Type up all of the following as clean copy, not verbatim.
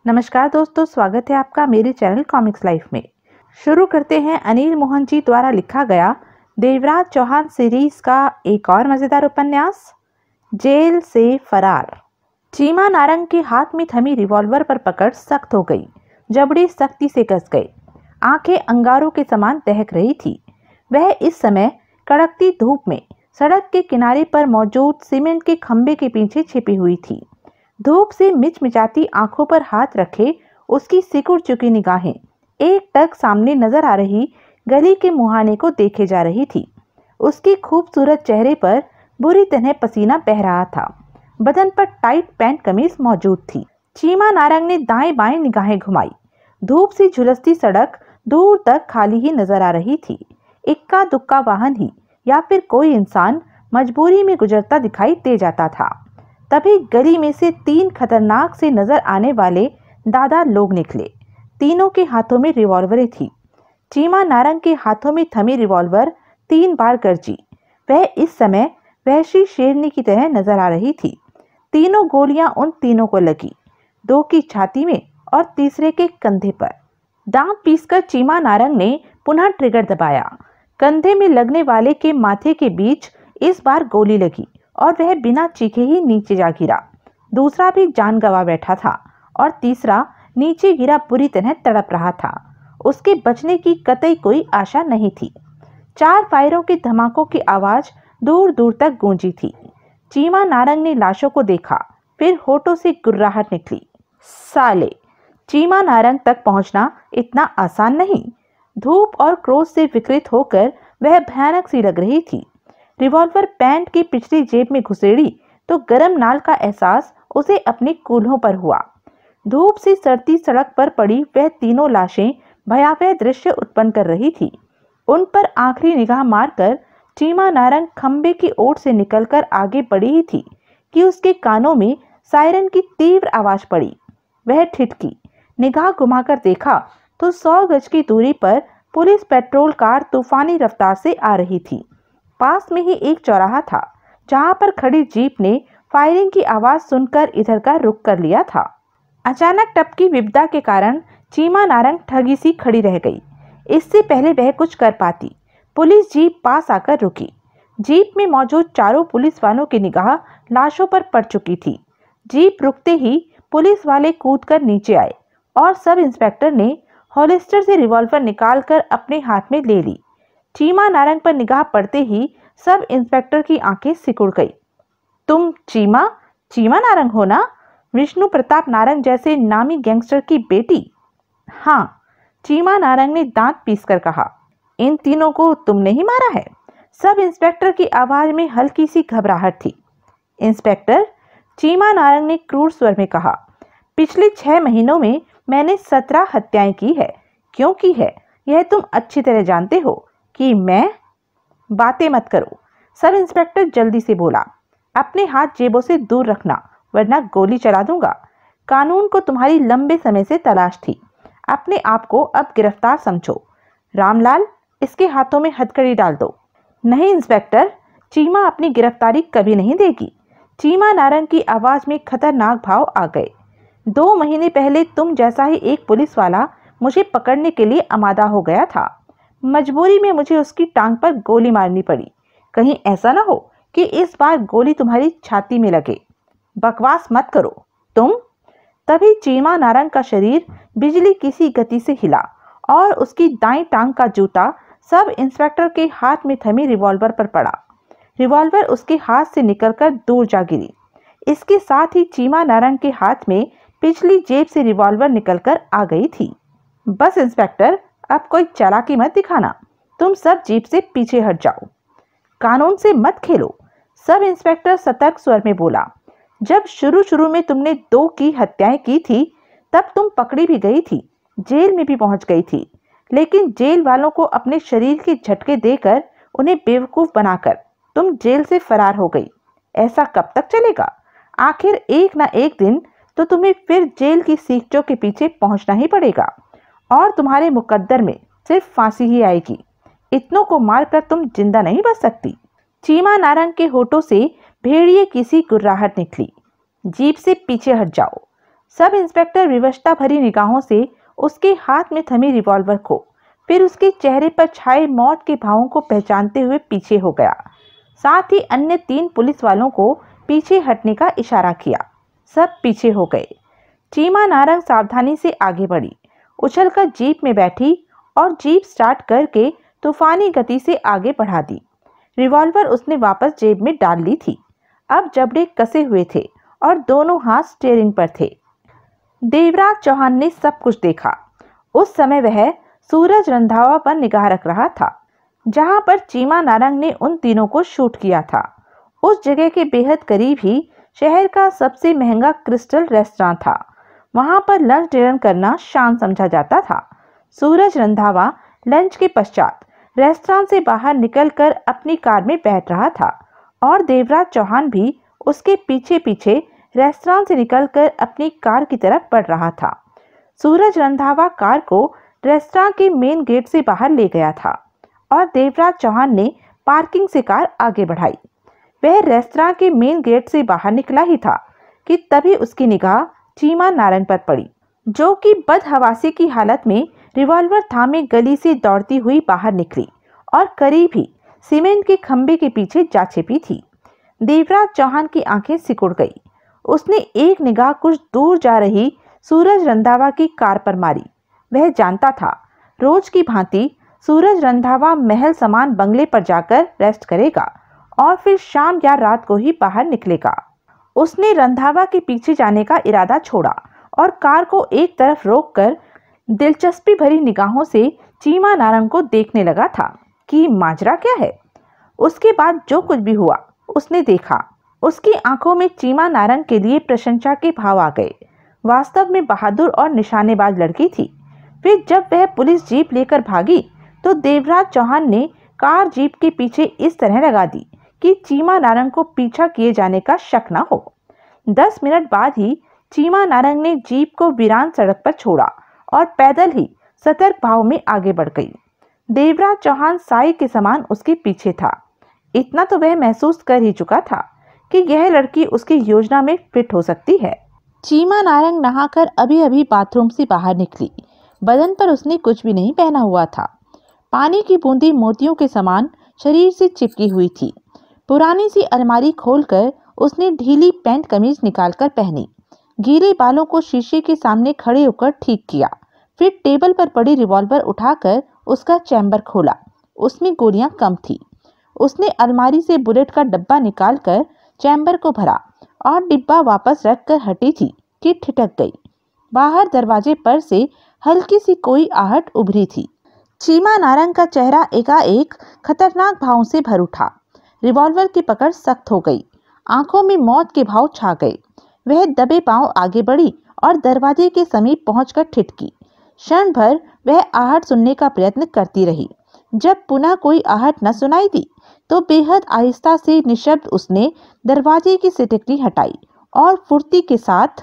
नमस्कार दोस्तों, स्वागत है आपका मेरे चैनल कॉमिक्स लाइफ में। शुरू करते हैं अनिल मोहन जी द्वारा लिखा गया देवराज चौहान सीरीज का एक और मजेदार उपन्यास, जेल से फरार। चीमा नारंग के हाथ में थमी रिवॉल्वर पर पकड़ सख्त हो गई। जबड़े सख्ती से कस गए। आंखें अंगारों के समान दहक रही थी। वह इस समय कड़कती धूप में सड़क के किनारे पर मौजूद सीमेंट के खंभे के पीछे छिपी हुई थी। धूप से मिचमिचाती आंखों पर हाथ रखे उसकी सिकुड़ चुकी निगाहें एकटक सामने नजर आ रही गली के मुहाने को देखे जा रही थी। उसकी खूबसूरत चेहरे पर बुरी तरह पसीना बह रहा था। बदन पर टाइट पैंट कमीज मौजूद थी। चीमा नारंग ने दाएं बाएं निगाहें घुमाई। धूप से झुलसती सड़क दूर तक खाली ही नजर आ रही थी। इक्का दुक्का वाहन ही या फिर कोई इंसान मजबूरी में गुजरता दिखाई दे जाता था। तभी गली में से 3 खतरनाक से नजर आने वाले दादा लोग निकले। तीनों के हाथों में रिवॉल्वरें थी। चीमा नारंग के हाथों में थमी रिवॉल्वर 3 बार गरजी। वह इस समय वहशी शेरनी की तरह नजर आ रही थी। तीनों गोलियां उन तीनों को लगी, 2 की छाती में और तीसरे के कंधे पर। दांत पीसकर चीमा नारंग ने पुनः ट्रिगर दबाया। कंधे में लगने वाले के माथे के बीच इस बार गोली लगी और वह बिना चीखे ही नीचे जा गिरा। दूसरा भी जान गंवा बैठा था और तीसरा नीचे गिरा बुरी तरह तड़प रहा था। उसके बचने की कतई कोई आशा नहीं थी। 4 फायरों के धमाकों की आवाज दूर दूर तक गूंजी थी। चीमा नारंग ने लाशों को देखा, फिर होठों से गुर्राहट निकली। साले! चीमा नारंग तक पहुंचना इतना आसान नहीं। धूप और क्रोध से विकृत होकर वह भयानक सी लग रही थी। रिवॉल्वर पैंट की पिछली जेब में घुसेड़ी तो गरम नाल का एहसास उसे अपनी कूल्हों पर हुआ। धूप से सड़ती सड़क पर पड़ी वह तीनों लाशें भयावह दृश्य उत्पन्न कर रही थी। उन पर आखिरी निगाह मारकर चीमा नारंग खंबे की ओर से निकलकर आगे बढ़ी ही थी कि उसके कानों में सायरन की तीव्र आवाज पड़ी। वह ठिठकी, निगाह घुमाकर देखा तो 100 गज की दूरी पर पुलिस पेट्रोल कार तूफानी रफ्तार से आ रही थी। पास में ही एक चौराहा था जहां पर खड़ी जीप ने फायरिंग की आवाज सुनकर इधर का रुख कर लिया था। अचानक टपकी विपदा के कारण चीमा नारंग ठगी सी खड़ी रह गई। इससे पहले वह कुछ कर पाती। पुलिस जीप पास आकर रुकी। जीप में मौजूद चारों पुलिस वालों की निगाह लाशों पर पड़ चुकी थी। जीप रुकते ही पुलिस वाले कूदकर नीचे आए और सब इंस्पेक्टर ने होलिस्टर से रिवॉल्वर निकालकर अपने हाथ में ले ली। चीमा नारंग पर निगाह पड़ते ही सब इंस्पेक्टर की आंखें सिकुड़ गई। तुम चीमा नारंग हो ना? विष्णु प्रताप नारंग जैसे नामी गैंगस्टर की बेटी? हाँ, चीमा नारंग ने दांत पीसकर कहा। इन तीनों को तुमने ही मारा है? सब इंस्पेक्टर की आवाज में हल्की सी घबराहट थी। इंस्पेक्टर, चीमा नारंग ने क्रूर स्वर में कहा, पिछले 6 महीनों में मैंने 17 हत्याएं की है। क्यों की है यह तुम अच्छी तरह जानते हो कि मैं? बातें मत करो, सब इंस्पेक्टर जल्दी से बोला। अपने हाथ जेबों से दूर रखना वरना गोली चला दूंगा। कानून को तुम्हारी लंबे समय से तलाश थी। अपने आप को अब गिरफ्तार समझो। रामलाल, इसके हाथों में हथकड़ी डाल दो। नहीं इंस्पेक्टर, चीमा अपनी गिरफ्तारी कभी नहीं देगी। चीमा नारंग की आवाज में खतरनाक भाव आ गए। 2 महीने पहले तुम जैसा ही एक पुलिस वाला मुझे पकड़ने के लिए आमादा हो गया था। मजबूरी में मुझे उसकी टांग पर गोली मारनी पड़ी। कहीं ऐसा ना हो कि इस बार गोली तुम्हारी छाती में लगे। बकवास मत करो तुम। तभी चीमा नारंग का शरीर बिजली किसी गति से हिला और उसकी दाईं टांग का जूता सब इंस्पेक्टर के हाथ में थमी रिवॉल्वर पर पड़ा। रिवॉल्वर उसके हाथ से निकलकर दूर जा गिरी। इसके साथ ही चीमा नारंग के हाथ में पिछली जेब से रिवॉल्वर निकलकर आ गई थी। बस इंस्पेक्टर, अब कोई चालाकी मत दिखाना। तुम सब जीप से पीछे हट जाओ। कानून से मत खेलो, सब इंस्पेक्टर सतर्क स्वर में बोला। जब शुरू में तुमने 2 की हत्याएं की थी तब तुम पकड़ी भी गई थी, जेल में भी पहुंच गई थी। लेकिन जेल वालों को अपने शरीर के झटके देकर उन्हें बेवकूफ बनाकर तुम जेल से फरार हो गई। ऐसा कब तक चलेगा? आखिर एक ना एक दिन तो तुम्हें फिर जेल की सीखचों के पीछे पहुंचना ही पड़ेगा और तुम्हारे मुकद्दर में सिर्फ फांसी ही आएगी। इतनों को मारकर तुम जिंदा नहीं बच सकती। चीमा नारंग के होठों से भेड़िए की सी गुर्राहट निकली। जीप से पीछे हट जाओ। सब इंस्पेक्टर विवशता भरी निगाहों से उसके हाथ में थमी रिवॉल्वर को, फिर उसके चेहरे पर छाए मौत के भावों को पहचानते हुए पीछे हो गया। साथ ही अन्य 3 पुलिस वालों को पीछे हटने का इशारा किया। सब पीछे हो गए। चीमा नारंग सावधानी से आगे बढ़ी, उछलकर जीप में बैठी और जीप स्टार्ट करके तूफानी गति से आगे बढ़ा दी। रिवॉल्वर उसने वापस जेब में डाल ली थी। अब जबड़े कसे हुए थे और दोनों हाथ स्टीयरिंग पर थे। देवराज चौहान ने सब कुछ देखा। उस समय वह सूरज रंधावा पर निगाह रख रहा था, जहां पर चीमा नारंग ने उन तीनों को शूट किया था। उस जगह के बेहद करीब ही शहर का सबसे महंगा क्रिस्टल रेस्टोरेंट था। वहां पर लंच डिनर करना शान समझा जाता था। सूरज रंधावा लंच के पश्चात रेस्टोरेंट से बाहर निकलकर अपनी कार में बैठ रहा था और देवराज चौहान भी उसके पीछे पीछे रेस्टोरेंट से निकलकर अपनी कार की तरफ बढ़ रहा था। सूरज रंधावा कार को रेस्टोरेंट के मेन गेट से बाहर ले गया था और देवराज चौहान ने पार्किंग से कार आगे बढ़ाई। वह रेस्टोरेंट के मेन गेट से बाहर निकला ही था कि तभी उसकी निगाह चीमा नारंग पर पड़ी, जो कि बदहवासी की हालत में रिवॉल्वर थामे गली से दौड़ती हुई बाहर निकली और करीब ही सीमेंट के खंबे के पीछे जा छिपी थी। देवराज चौहान की आंखें सिकुड़ गई। उसने एक निगाह कुछ दूर जा रही सूरज रंधावा की कार पर मारी। वह जानता था रोज की भांति सूरज रंधावा महल समान बंगले पर जाकर रेस्ट करेगा और फिर शाम या रात को ही बाहर निकलेगा। उसने रंधावा के पीछे जाने का इरादा छोड़ा और कार को एक तरफ रोककर दिलचस्पी भरी निगाहों से चीमा नारंग को देखने लगा था कि माजरा क्या है। उसके बाद जो कुछ भी हुआ उसने देखा। उसकी आंखों में चीमा नारंग के लिए प्रशंसा के भाव आ गए। वास्तव में बहादुर और निशानेबाज लड़की थी। फिर जब वह पुलिस जीप लेकर भागी तो देवराज चौहान ने कार जीप के पीछे इस तरह लगा दी कि चीमा नारंग को पीछा किए जाने का शक न हो। 10 मिनट बाद ही चीमा नारंग ने जीप को वीरान सड़क पर छोड़ा और पैदल ही सतर्क भाव में आगे बढ़ गई। देवराज चौहान साई के समान उसके पीछे था। इतना तो वह महसूस कर ही चुका था कि यह लड़की उसकी योजना में फिट हो सकती है। चीमा नारंग नहाकर अभी अभी बाथरूम से बाहर निकली। बदन पर उसने कुछ भी नहीं पहना हुआ था। पानी की बूंदें मोतियों के समान शरीर से चिपकी हुई थी। पुरानी सी अलमारी खोलकर उसने ढीली पैंट कमीज निकालकर पहनी। गीले बालों को शीशे के सामने खड़े होकर ठीक किया। फिर टेबल पर पड़ी रिवॉल्वर उठाकर उसका चैम्बर खोला। उसमें गोलियां कम थी। उसने अलमारी से बुलेट का डब्बा निकालकर चैम्बर को भरा और डिब्बा वापस रखकर हटी थी कि ठिठक गई। बाहर दरवाजे पर से हल्की सी कोई आहट उभरी थी। चीमा नारंग का चेहरा एकाएक खतरनाक भावों से भर उठा। रिवॉल्वर की पकड़ सख्त हो गई। आंखों में मौत के भाव छा गए। वह दबे पांव आगे बढ़ी और दरवाजे के समीप पहुंचकर ठिठकी। क्षण भर वह आहट सुनने का प्रयत्न करती रही। जब पुनः कोई आहट न सुनाई दी तो बेहद आहिस्ता से निशब्द उसने दरवाजे की सिटकनी हटाई और फुर्ती के साथ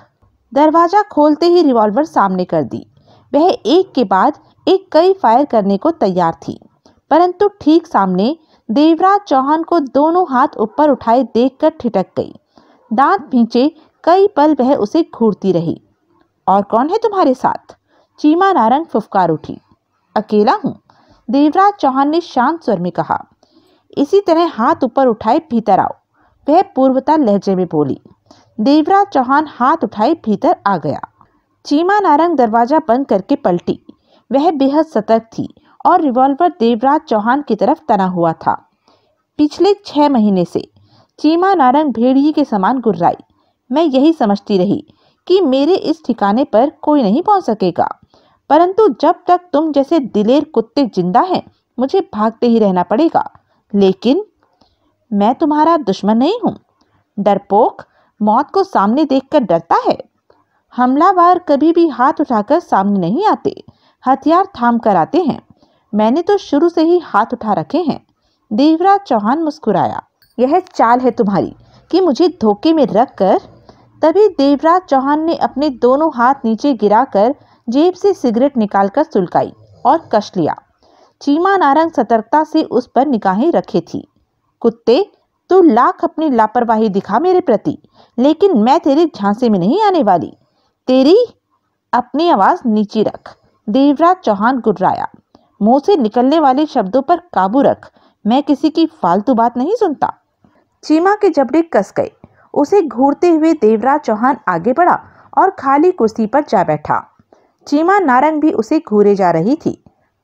दरवाजा खोलते ही रिवॉल्वर सामने कर दी। वह एक के बाद एक कई फायर करने को तैयार थी, परंतु ठीक सामने देवराज चौहान को दोनों हाथ ऊपर उठाए देखकर ठिठक गई। दांत भींचे कई पल वह उसे घूरती रही। और कौन है तुम्हारे साथ? चीमा नारंग फुफकार उठी। अकेला हूं, देवराज चौहान ने शांत स्वर में कहा। इसी तरह हाथ ऊपर उठाए भीतर आओ, वह पूर्वता लहजे में बोली। देवराज चौहान हाथ उठाए भीतर आ गया। चीमा नारंग दरवाजा बंद करके पलटी। वह बेहद सतर्क थी और रिवॉल्वर देवराज चौहान की तरफ तना हुआ था। पिछले 6 महीने से चीमा नारंग भेड़िए के समान गुर्राई। मैं यही समझती रही कि मेरे इस ठिकाने पर कोई नहीं पहुंच सकेगा, परंतु जब तक तुम जैसे दिलेर कुत्ते जिंदा हैं मुझे भागते ही रहना पड़ेगा। लेकिन मैं तुम्हारा दुश्मन नहीं हूं। डरपोक मौत को सामने देखकर डरता है। हमलावर कभी भी हाथ उठाकर सामने नहीं आते, हथियार थाम कर आते हैं। मैंने तो शुरू से ही हाथ उठा रखे हैं। देवराज चौहान मुस्कुराया। यह चाल है तुम्हारी कि मुझे धोखे में रखकर। तभी देवराज चौहान ने अपने दोनों हाथ नीचे गिराकर जेब से सिगरेट निकालकर सुलगाई और कश लिया। चीमा नारंग सतर्कता से उस पर निगाहें रखे थी। कुत्ते, तू लाख अपनी लापरवाही दिखा मेरे प्रति, लेकिन मैं तेरे झांसे में नहीं आने वाली। तेरी, अपनी आवाज नीची रख, देवराज चौहान गुर्राया। मुंह से निकलने वाले शब्दों पर काबू रख, मैं किसी की फालतू बात नहीं सुनता। चीमा के जबड़े कस गए। उसे घूरते हुए देवराज चौहान आगे बढ़ा और खाली कुर्सी पर जा बैठा। चीमा नारंग भी उसे घूरे जा रही थी।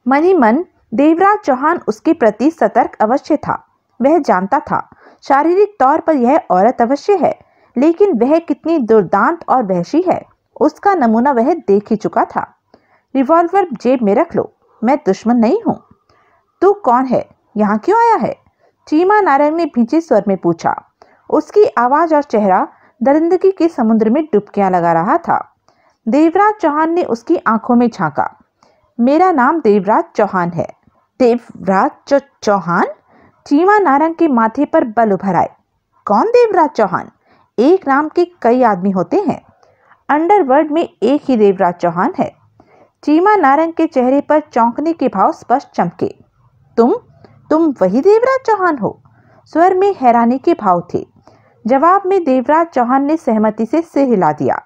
मन ही मन देवराज चौहान उसके प्रति सतर्क अवश्य था। वह जानता था शारीरिक तौर पर यह औरत अवश्य है, लेकिन वह कितनी दुर्दांत और वहशी है उसका नमूना वह देख ही चुका था। रिवॉल्वर जेब में रख लो, मैं दुश्मन नहीं हूँ। तू कौन है, यहाँ क्यों आया है? चीमा नारंग ने भींचे स्वर में पूछा। उसकी आवाज और चेहरा दरिंदगी के समुद्र में डुबकियां लगा रहा था। देवराज चौहान ने उसकी आंखों में झांका। मेरा नाम देवराज चौहान है। देवराज चौहान? चीमा नारंग के माथे पर बल उभर आए। कौन देवराज चौहान? एक नाम के कई आदमी होते हैं। अंडरवर्ल्ड में एक ही देवराज चौहान है। चीमा नारंग के चेहरे पर चौंकने के भाव स्पष्ट चमके। तुम वही देवराज चौहान हो? स्वर में हैरानी के भाव थे। जवाब में देवराज चौहान ने सहमति से सिर हिला दिया।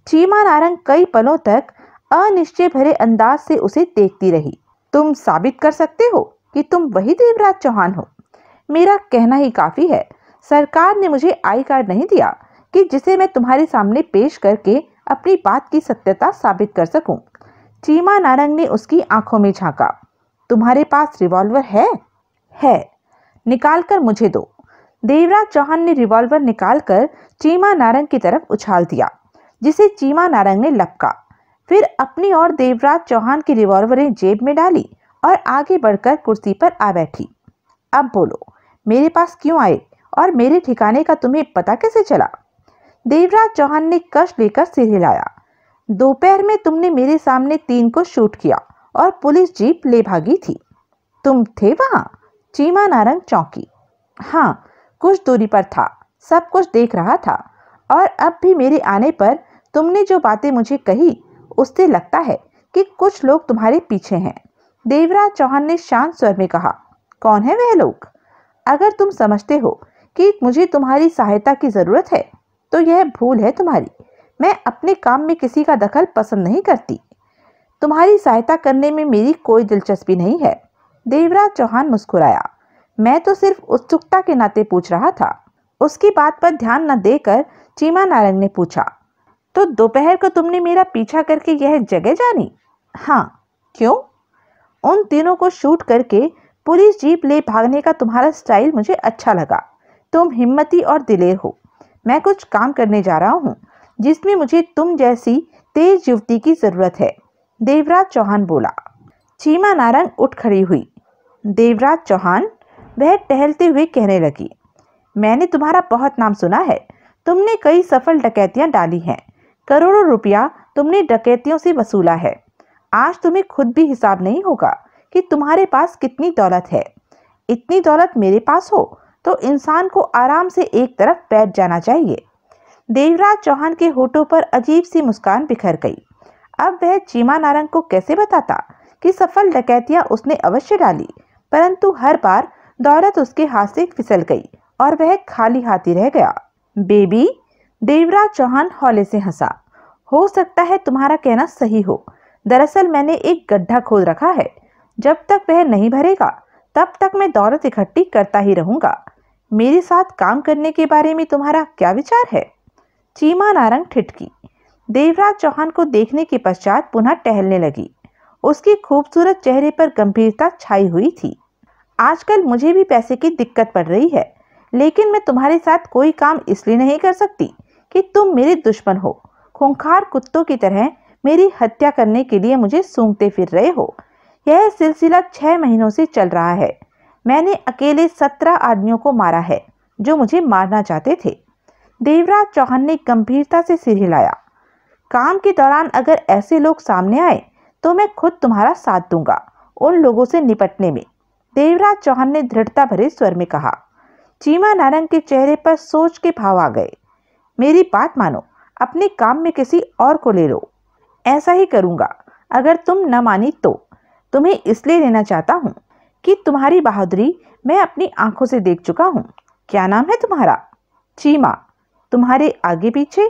चीमा नारंग कई पलों तक अनिश्चय भरे अंदाज से उसे देखती रही। तुम साबित कर सकते हो कि तुम वही देवराज चौहान हो? मेरा कहना ही काफी है। सरकार ने मुझे आई कार्ड नहीं दिया कि जिसे मैं तुम्हारे सामने पेश करके अपनी बात की सत्यता साबित कर सकूं। चीमा नारंग ने उसकी आंखों में झांका। तुम्हारे पास रिवॉल्वर है? है। निकाल कर मुझे दो। देवराज चौहान ने रिवॉल्वर निकालकर चीमा नारंग की तरफ उछाल दिया, जिसे चीमा नारंग ने लपका। फिर अपनी और देवराज चौहान की रिवॉल्वरें जेब में डाली और आगे बढ़कर कुर्सी पर आ बैठी। अब बोलो, मेरे पास क्यों आए और मेरे ठिकाने का तुम्हें पता कैसे चला? देवराज चौहान ने कष्ट लेकर सिर हिलाया। दोपहर में तुमने मेरे सामने 3 को शूट किया और पुलिस जीप ले भागी थी। तुम थे वहां? चीमा नारंग चौंकी। हाँ, कुछ दूरी पर था, सब कुछ देख रहा था। और अब भी मेरे आने पर तुमने जो बातें मुझे कही उससे लगता है कि कुछ लोग तुम्हारे पीछे हैं। देवराज चौहान ने शांत स्वर में कहा। कौन है वह लोग? अगर तुम समझते हो कि मुझे तुम्हारी सहायता की जरूरत है तो यह भूल है तुम्हारी। मैं अपने काम में किसी का दखल पसंद नहीं करती। तुम्हारी सहायता करने में मेरी कोई दिलचस्पी नहीं है। देवराज चौहान मुस्कुराया। मैं तो सिर्फ उत्सुकता के नाते पूछ रहा था। उसकी बात पर ध्यान न देकर चीमा नारंग ने पूछा। तो दोपहर को तुमने मेरा पीछा करके यह जगह जानी? हाँ। क्यों? उन तीनों को शूट करके पुलिस जीप ले भागने का तुम्हारा स्टाइल मुझे अच्छा लगा। तुम हिम्मती और दिलेर हो। मैं कुछ काम करने जा रहा हूँ जिसमें मुझे तुम जैसी तेज युवती की जरूरत है। देवराज चौहान बोला। चीमा नारंग उठ खड़ी हुई। देवराज चौहान? वह टहलते हुए कहने लगी। मैंने तुम्हारा बहुत नाम सुना है। तुमने कई सफल डकैतियां डाली हैं। करोड़ों रुपया तुमने डकैतियों से वसूला है। आज तुम्हें खुद भी हिसाब नहीं होगा कि तुम्हारे पास कितनी दौलत है। इतनी दौलत मेरे पास हो तो इंसान को आराम से एक तरफ बैठ जाना चाहिए। देवराज चौहान के होठों पर अजीब सी मुस्कान बिखर गई। अब वह चीमा नारंग को कैसे बताता कि सफल डकैतियां उसने अवश्य डाली, परंतु हर बार दौलत उसके हाथ से फिसल गई और वह खाली हाथी रह गया। बेबी, देवराज चौहान हौले से हंसा। हो सकता है तुम्हारा कहना सही हो। दरअसल मैंने एक गड्ढा खोद रखा है। जब तक वह नहीं भरेगा तब तक मैं दौलत इकट्ठी करता ही रहूंगा। मेरे साथ काम करने के बारे में तुम्हारा क्या विचार है? चीमा नारंग ठिठकी। देवराज चौहान को देखने के पश्चात पुनः टहलने लगी। उसके खूबसूरत चेहरे पर गंभीरता छाई हुई थी। आजकल मुझे भी पैसे की दिक्कत पड़ रही है, लेकिन मैं तुम्हारे साथ कोई काम इसलिए नहीं कर सकती कि तुम मेरे दुश्मन हो। खूंखार कुत्तों की तरह मेरी हत्या करने के लिए मुझे सूंघते फिर रहे हो। यह सिलसिला 6 महीनों से चल रहा है। मैंने अकेले 17 आदमियों को मारा है जो मुझे मारना चाहते थे। देवराज चौहान ने गंभीरता से सिर हिलाया। काम के दौरान अगर ऐसे लोग सामने आए तो मैं खुद तुम्हारा साथ दूंगा उन लोगों से निपटने में। देवराज चौहान ने दृढ़ता भरे स्वर में कहा। चीमा नारंग के चेहरे पर सोच के भाव आ गए। मेरी बात मानो, अपने काम में किसी और को ले लो। ऐसा ही करूंगा अगर तुम न मानी तो। तुम्हें इसलिए लेना चाहता हूं कि तुम्हारी बहादुरी मैं अपनी आंखों से देख चुका हूं। क्या नाम है तुम्हारा? चीमा। तुम्हारे आगे पीछे?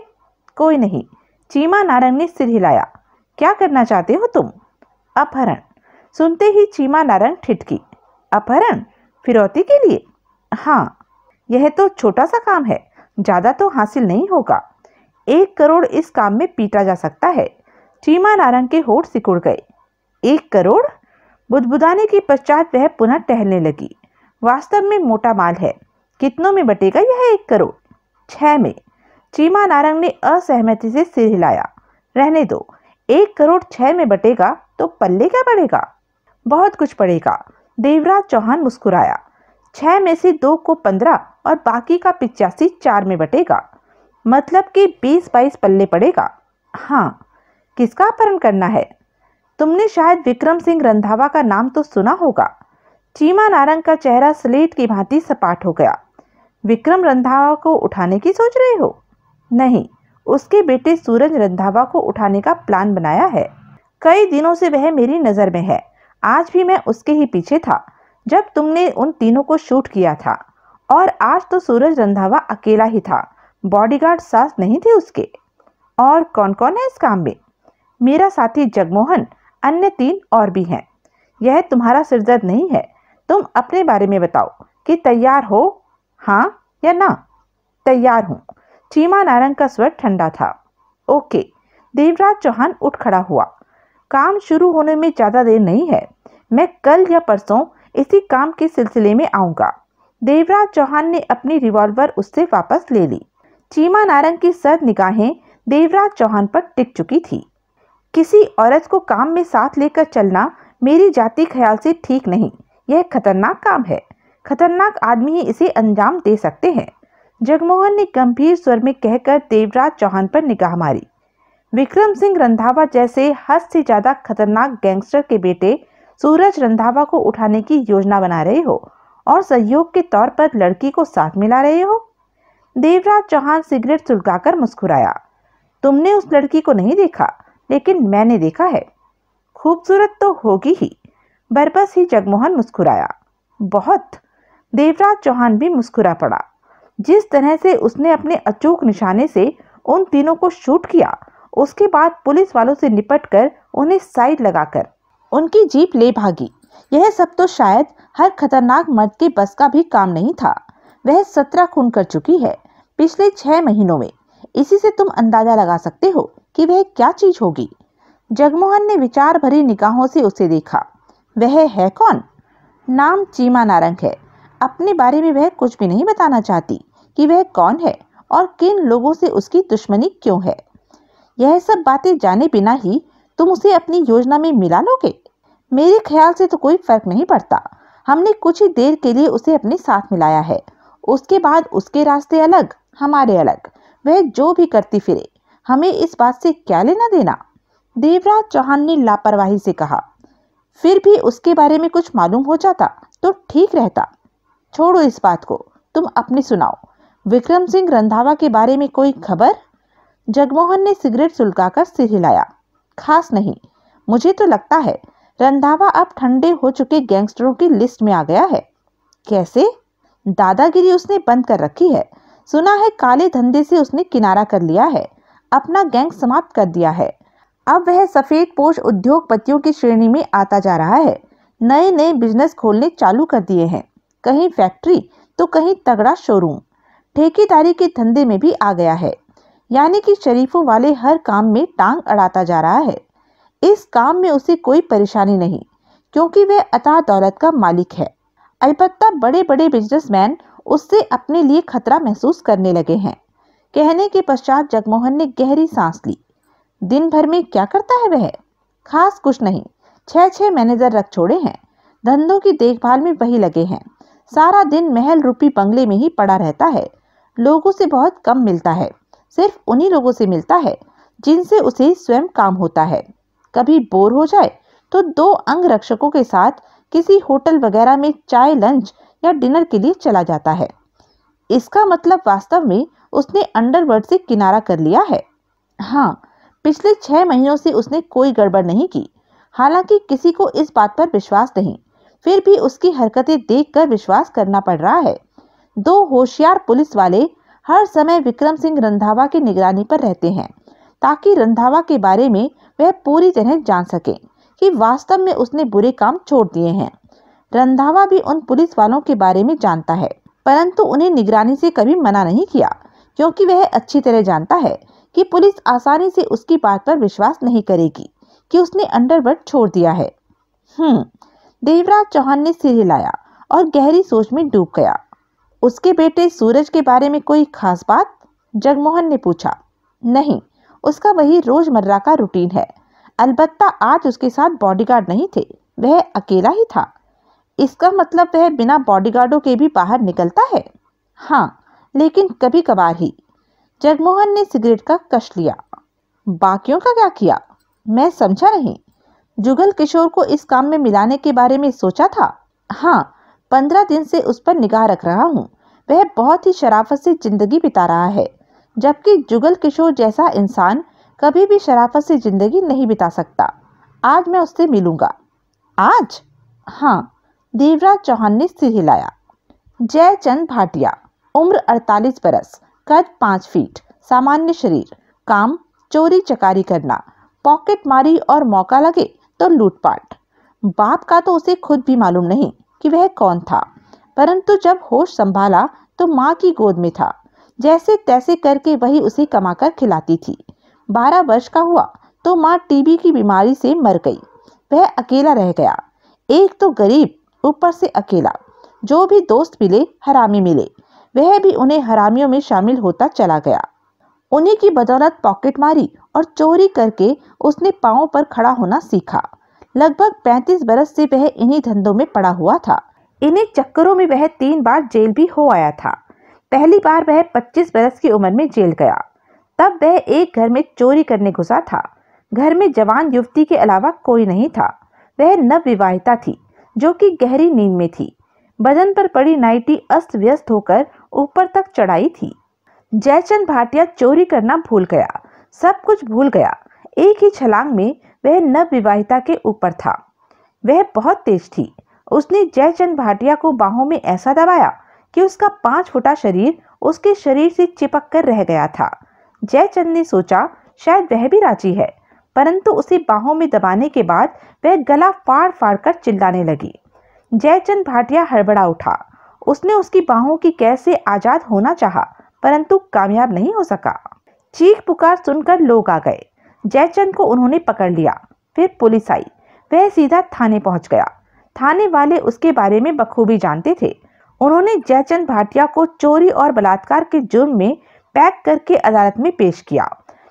कोई नहीं। चीमा नारंग ने सिर हिलाया। क्या करना चाहते हो तुम? अपहरण। सुनते ही चीमा नारंग ठिठकी। अपहरण? फिरौती के लिए? हाँ, यह तो छोटा सा काम है, ज्यादा तो हासिल नहीं होगा। 1 करोड़ इस काम में पीटा जा सकता है। चीमा नारंग के होठ सिकुड़ गए। 1 करोड़? बुदबुदाने के पश्चात वह पुनः टहलने लगी। वास्तव में मोटा माल है। कितनों में बटेगा यह 1 करोड़? 6 में। चीमा नारंग ने असहमति से सिर हिलाया। रहने दो, 1 करोड़ 6 में बटेगा तो पल्ले क्या पड़ेगा? बहुत कुछ पड़ेगा। देवराज चौहान मुस्कुराया। 6 में से 2 को 15 और बाकी का 85 4 में बटेगा। मतलब कि 20-22 पल्ले पड़ेगा। हाँ, किसका अपहरण करना है? तुमने शायद विक्रम सिंह रंधावा का नाम तो सुना होगा। चीमा नारंग का चेहरा स्लेट की भांति सपाट हो गया। विक्रम रंधावा को उठाने की सोच रहे हो? नहीं, उसके बेटे सूरज रंधावा को उठाने का प्लान बनाया है। कई दिनों से वह मेरी नजर में है। आज भी मैं उसके ही पीछे था जब तुमने उन तीनों को शूट किया था। और आज तो सूरज रंधावा अकेला ही था, बॉडीगार्ड साथ नहीं थे उसके। और कौन कौन है इस काम में? मेरा साथी जगमोहन, अन्य 3 और भी हैं। यह तुम्हारा सिरदर्द नहीं है। तुम अपने बारे में बताओ कि तैयार हो, हाँ या ना? तैयार हूँ। चीमा नारंग का स्वर ठंडा था। ओके। देवराज चौहान उठ खड़ा हुआ। काम शुरू होने में ज्यादा देर नहीं है। मैं कल या परसों इसी काम के सिलसिले में आऊंगा। देवराज चौहान ने अपनी रिवॉल्वर उससे वापस ले ली। चीमा नारंग की सर्द निगाहें देवराज चौहान पर टिक चुकी थी। किसी औरत को काम में साथ लेकर चलना मेरी जाति ख्याल से ठीक नहीं। यह खतरनाक काम है। खतरनाक आदमी ही इसे अंजाम दे सकते हैं। जगमोहन ने गंभीर स्वर में कहकर देवराज चौहान पर निगाह मारी। विक्रम सिंह रंधावा जैसे हद से ज्यादा खतरनाक गैंगस्टर के बेटे सूरज रंधावा को उठाने की योजना बना रहे हो और सहयोग के तौर पर लड़की को साथ मिला रहे हो? देवराज चौहान सिगरेट सुलगाकर मुस्कुराया। तुमने उस लड़की को नहीं देखा, लेकिन मैंने देखा है। खूबसूरत तो होगी ही। बरबस ही जगमोहन मुस्कुराया। बहुत। देवराज चौहान भी मुस्कुरा पड़ा। जिस तरह से उसने अपने अचूक निशाने से उन तीनों को शूट किया, उसके बाद पुलिस वालों से निपटकर उन्हें साइड लगाकर उनकी जीप ले भागी, यह सब तो शायद हर खतरनाक मर्द के बस का भी काम नहीं था। वह 17 खून कर चुकी है पिछले 6 महीनों में। इसी से तुम अंदाजा लगा सकते हो कि वह क्या चीज होगी। जगमोहन ने विचार भरी निगाहों से उसे देखा। वह है कौन? नाम चीमा नारंग है। अपने बारे में वह कुछ भी नहीं बताना चाहती कि वह कौन है और किन लोगों से उसकी दुश्मनी क्यों है। यह सब बातें जाने बिना ही तुम उसे अपनी योजना में मिला लोगे? मेरे ख्याल से तो कोई फर्क नहीं पड़ता। हमने कुछ ही देर के लिए उसे अपने साथ मिलाया है। उसके बाद उसके रास्ते अलग, हमारे अलग। वह जो भी करती फिरे, हमें इस बात से क्या लेना देना? देवराज चौहान ने लापरवाही से कहा। फिर भी उसके बारे में कुछ मालूम हो जाता तो ठीक रहता। छोड़ो इस बात को, तुम अपनी सुनाओ। विक्रम सिंह रंधावा के बारे में कोई खबर? जगमोहन ने सिगरेट सुलगाकर सिर हिलाया। खास नहीं। मुझे तो लगता है रंधावा अब ठंडे हो चुके गैंगस्टरों की लिस्ट में आ गया है। कैसे? दादागिरी उसने बंद कर रखी है। सुना है काले धंधे से उसने किनारा कर लिया है, अपना गैंग समाप्त कर दिया है। अब वह सफेद पोश उद्योगपतियों की श्रेणी में आता जा रहा है। नए नए बिजनेस खोलने चालू कर दिए हैं, कहीं फैक्ट्री तो कहीं तगड़ा शोरूम। ठेकेदारी के धंधे में भी आ गया है, यानी कि शरीफों वाले हर काम में टांग अड़ाता जा रहा है। इस काम में उसे कोई परेशानी नहीं, क्योंकि वह अथाह दौलत का मालिक है। अलबत्ता बड़े बड़े बिजनेसमैन उससे अपने लिए खतरा महसूस करने लगे हैं। कहने के पश्चात जगमोहन ने गहरी सांस ली। दिन भर में क्या करता है वह? खास कुछ नहीं। 6 मैनेजर रख छोड़े हैं। धंधों की देखभाल में वही लगे हैं। सारा दिन महल रूपी बंगले में ही पड़ा रहता है। लोगों से बहुत कम मिलता है। सिर्फ उन्हीं लोगों से मिलता है जिनसे उसे स्वयं काम होता है। कभी बोर हो जाए तो 2 अंगरक्षकों के साथ किसी होटल वगैरह में चाय, लंच या डिनर के लिए चला जाता है। इसका मतलब वास्तव में उसने अंडरवर्ल्ड से किनारा कर लिया है। हाँ, पिछले 6 महीनों से उसने कोई गड़बड़ नहीं की। हालांकि किसी को इस बात पर विश्वास नहीं, फिर भी उसकी हरकतें देखकर विश्वास करना पड़ रहा है। 2 होशियार पुलिस वाले हर समय विक्रम सिंह रंधावा की निगरानी पर रहते हैं। ताकि रंधावा के बारे में वह पूरी तरह जान सके कि वास्तव में उसने बुरे काम छोड़ दिए हैं। रंधावा भी उन पुलिस वालों के बारे में जानता है, परंतु उन्हें निगरानी से कभी मना नहीं किया, क्योंकि वह अच्छी तरह जानता है कि पुलिस आसानी से उसकी बात पर विश्वास नहीं करेगी कि उसने अंडरवर्ल्ड छोड़ दिया है। देवराज चौहान ने सिर हिलाया और गहरी सोच में डूब गया। उसके बेटे सूरज के बारे में कोई खास बात? जगमोहन ने पूछा। नहीं, उसका वही रोजमर्रा का रूटीन है। अलबत्ता आज उसके साथ बॉडीगार्ड नहीं थे, वह अकेला ही था। इसका मतलब वह बिना बॉडीगार्डों के भी बाहर निकलता है? हाँ, लेकिन कभी कभार ही। जगमोहन ने सिगरेट का कश लिया। बाकियों का क्या किया? मैं समझा नहीं। जुगल किशोर को इस काम में मिलाने के बारे में सोचा था? हाँ, 15 दिन से उस पर निगाह रख रहा हूँ। वह बहुत ही शराफत से जिंदगी बिता रहा है, जबकि जुगल किशोर जैसा इंसान कभी भी शराफत से जिंदगी नहीं बिता सकता। आज मैं उससे मिलूंगा। आज? हाँ, देवराज चौहान ने सिर हिलाया। जयचंद भाटिया, उम्र 48 बरस, कद 5 फीट, सामान्य शरीर, काम चोरी चकारी करना, पॉकेट मारी और मौका लगे तो लूटपाट। बाप का तो उसे खुद भी मालूम नहीं कि वह कौन था, परंतु जब होश संभाला तो माँ की गोद में था। जैसे तैसे करके वही उसे कमाकर खिलाती थी। 12 वर्ष का हुआ तो माँ टीबी की बीमारी से मर गई। वह अकेला रह गया, एक तो गरीब, ऊपर से अकेला। जो भी दोस्त मिले हरामी मिले, वह भी उन्हें हरामियों में शामिल होता चला गया। उन्हीं की बदौलत पॉकेट मारी और चोरी करके उसने पांवों पर खड़ा होना सीखा। लगभग 35 बरस से वह इन्हीं धंधों में पड़ा हुआ था। इन्हीं चक्करों में वह 3 बार जेल भी हो आया था। पहली बार वह 25 बरस की उम्र में जेल गया। तब वह एक घर में चोरी करने घुसा था। घर में जवान युवती के अलावा कोई नहीं था। वह नवविवाहिता थी, जो कि गहरी नींद में थी। बदन पर पड़ी नाइटी अस्त व्यस्त होकर ऊपर तक चढ़ाई थी। जयचंद भाटिया चोरी करना भूल गया, सब कुछ भूल गया। एक ही छलांग में वह नवविवाहिता के ऊपर था। वह बहुत तेज थी। उसने जयचंद भाटिया को बाहों में ऐसा दबाया कि उसका 5 फुटा शरीर उसके शरीर से चिपक कर रह गया था। जयचंद ने सोचा शायद वह भी राजी है, परंतु उसे बाहों में दबाने के बाद वह गला फाड़ फाड़ कर चिल्लाने लगी। जयचंद भाटिया हड़बड़ा उठा। उसने उसकी बाहों की कैद से आजाद होना चाहा, परंतु कामयाब नहीं हो सका। चीख पुकार सुनकर लोग आ गए। जयचंद को उन्होंने पकड़ लिया। फिर पुलिस आई। वह सीधा थाने पहुंच गया। थाने वाले उसके बारे में बखूबी जानते थे। उन्होंने जयचंद भाटिया को चोरी और बलात्कार के जुर्म में पैक करके अदालत में पेश किया,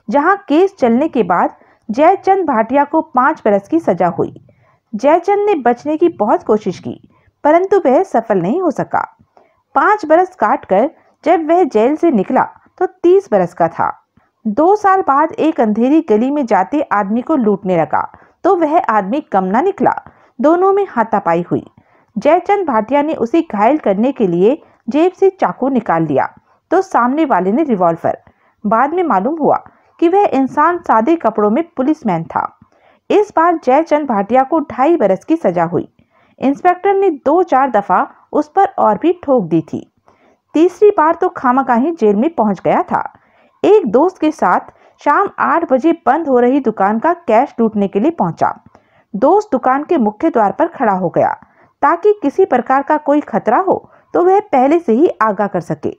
जहां केस चलने के बाद जयचंद भाटिया को 5 बरस की सजा हुई। जयचंद ने बचने की बहुत कोशिश की, परंतु वह सफल नहीं हो सका। 5 बरस काटकर जब वह जेल से निकला तो 30 बरस का था। 2 साल बाद एक अंधेरी गली में जाते आदमी को लूटने लगा तो वह आदमी कम ना निकला। दोनों में हाथापाई हुई। जयचंद भाटिया ने उसे घायल करने के लिए जेब से चाकू निकाल लिया तो सामने वाले ने रिवॉल्वर। बाद में मालूम हुआ कि वह इंसान सादे कपड़ों में पुलिसमैन था। इस बार जयचंद भाटिया को 2.5 बरस की सजा हुई। इंस्पेक्टर ने 2-4 दफा उस पर और भी ठोक दी थी। तीसरी बार तो खामखाही जेल में पहुंच गया था। एक दोस्त के साथ शाम 8 बजे बंद हो रही दुकान का कैश लूटने के लिए पहुंचा। दोस्त दुकान के मुख्य द्वार पर खड़ा हो गया ताकि किसी प्रकार का कोई खतरा हो तो वह पहले से ही आगाह कर सके।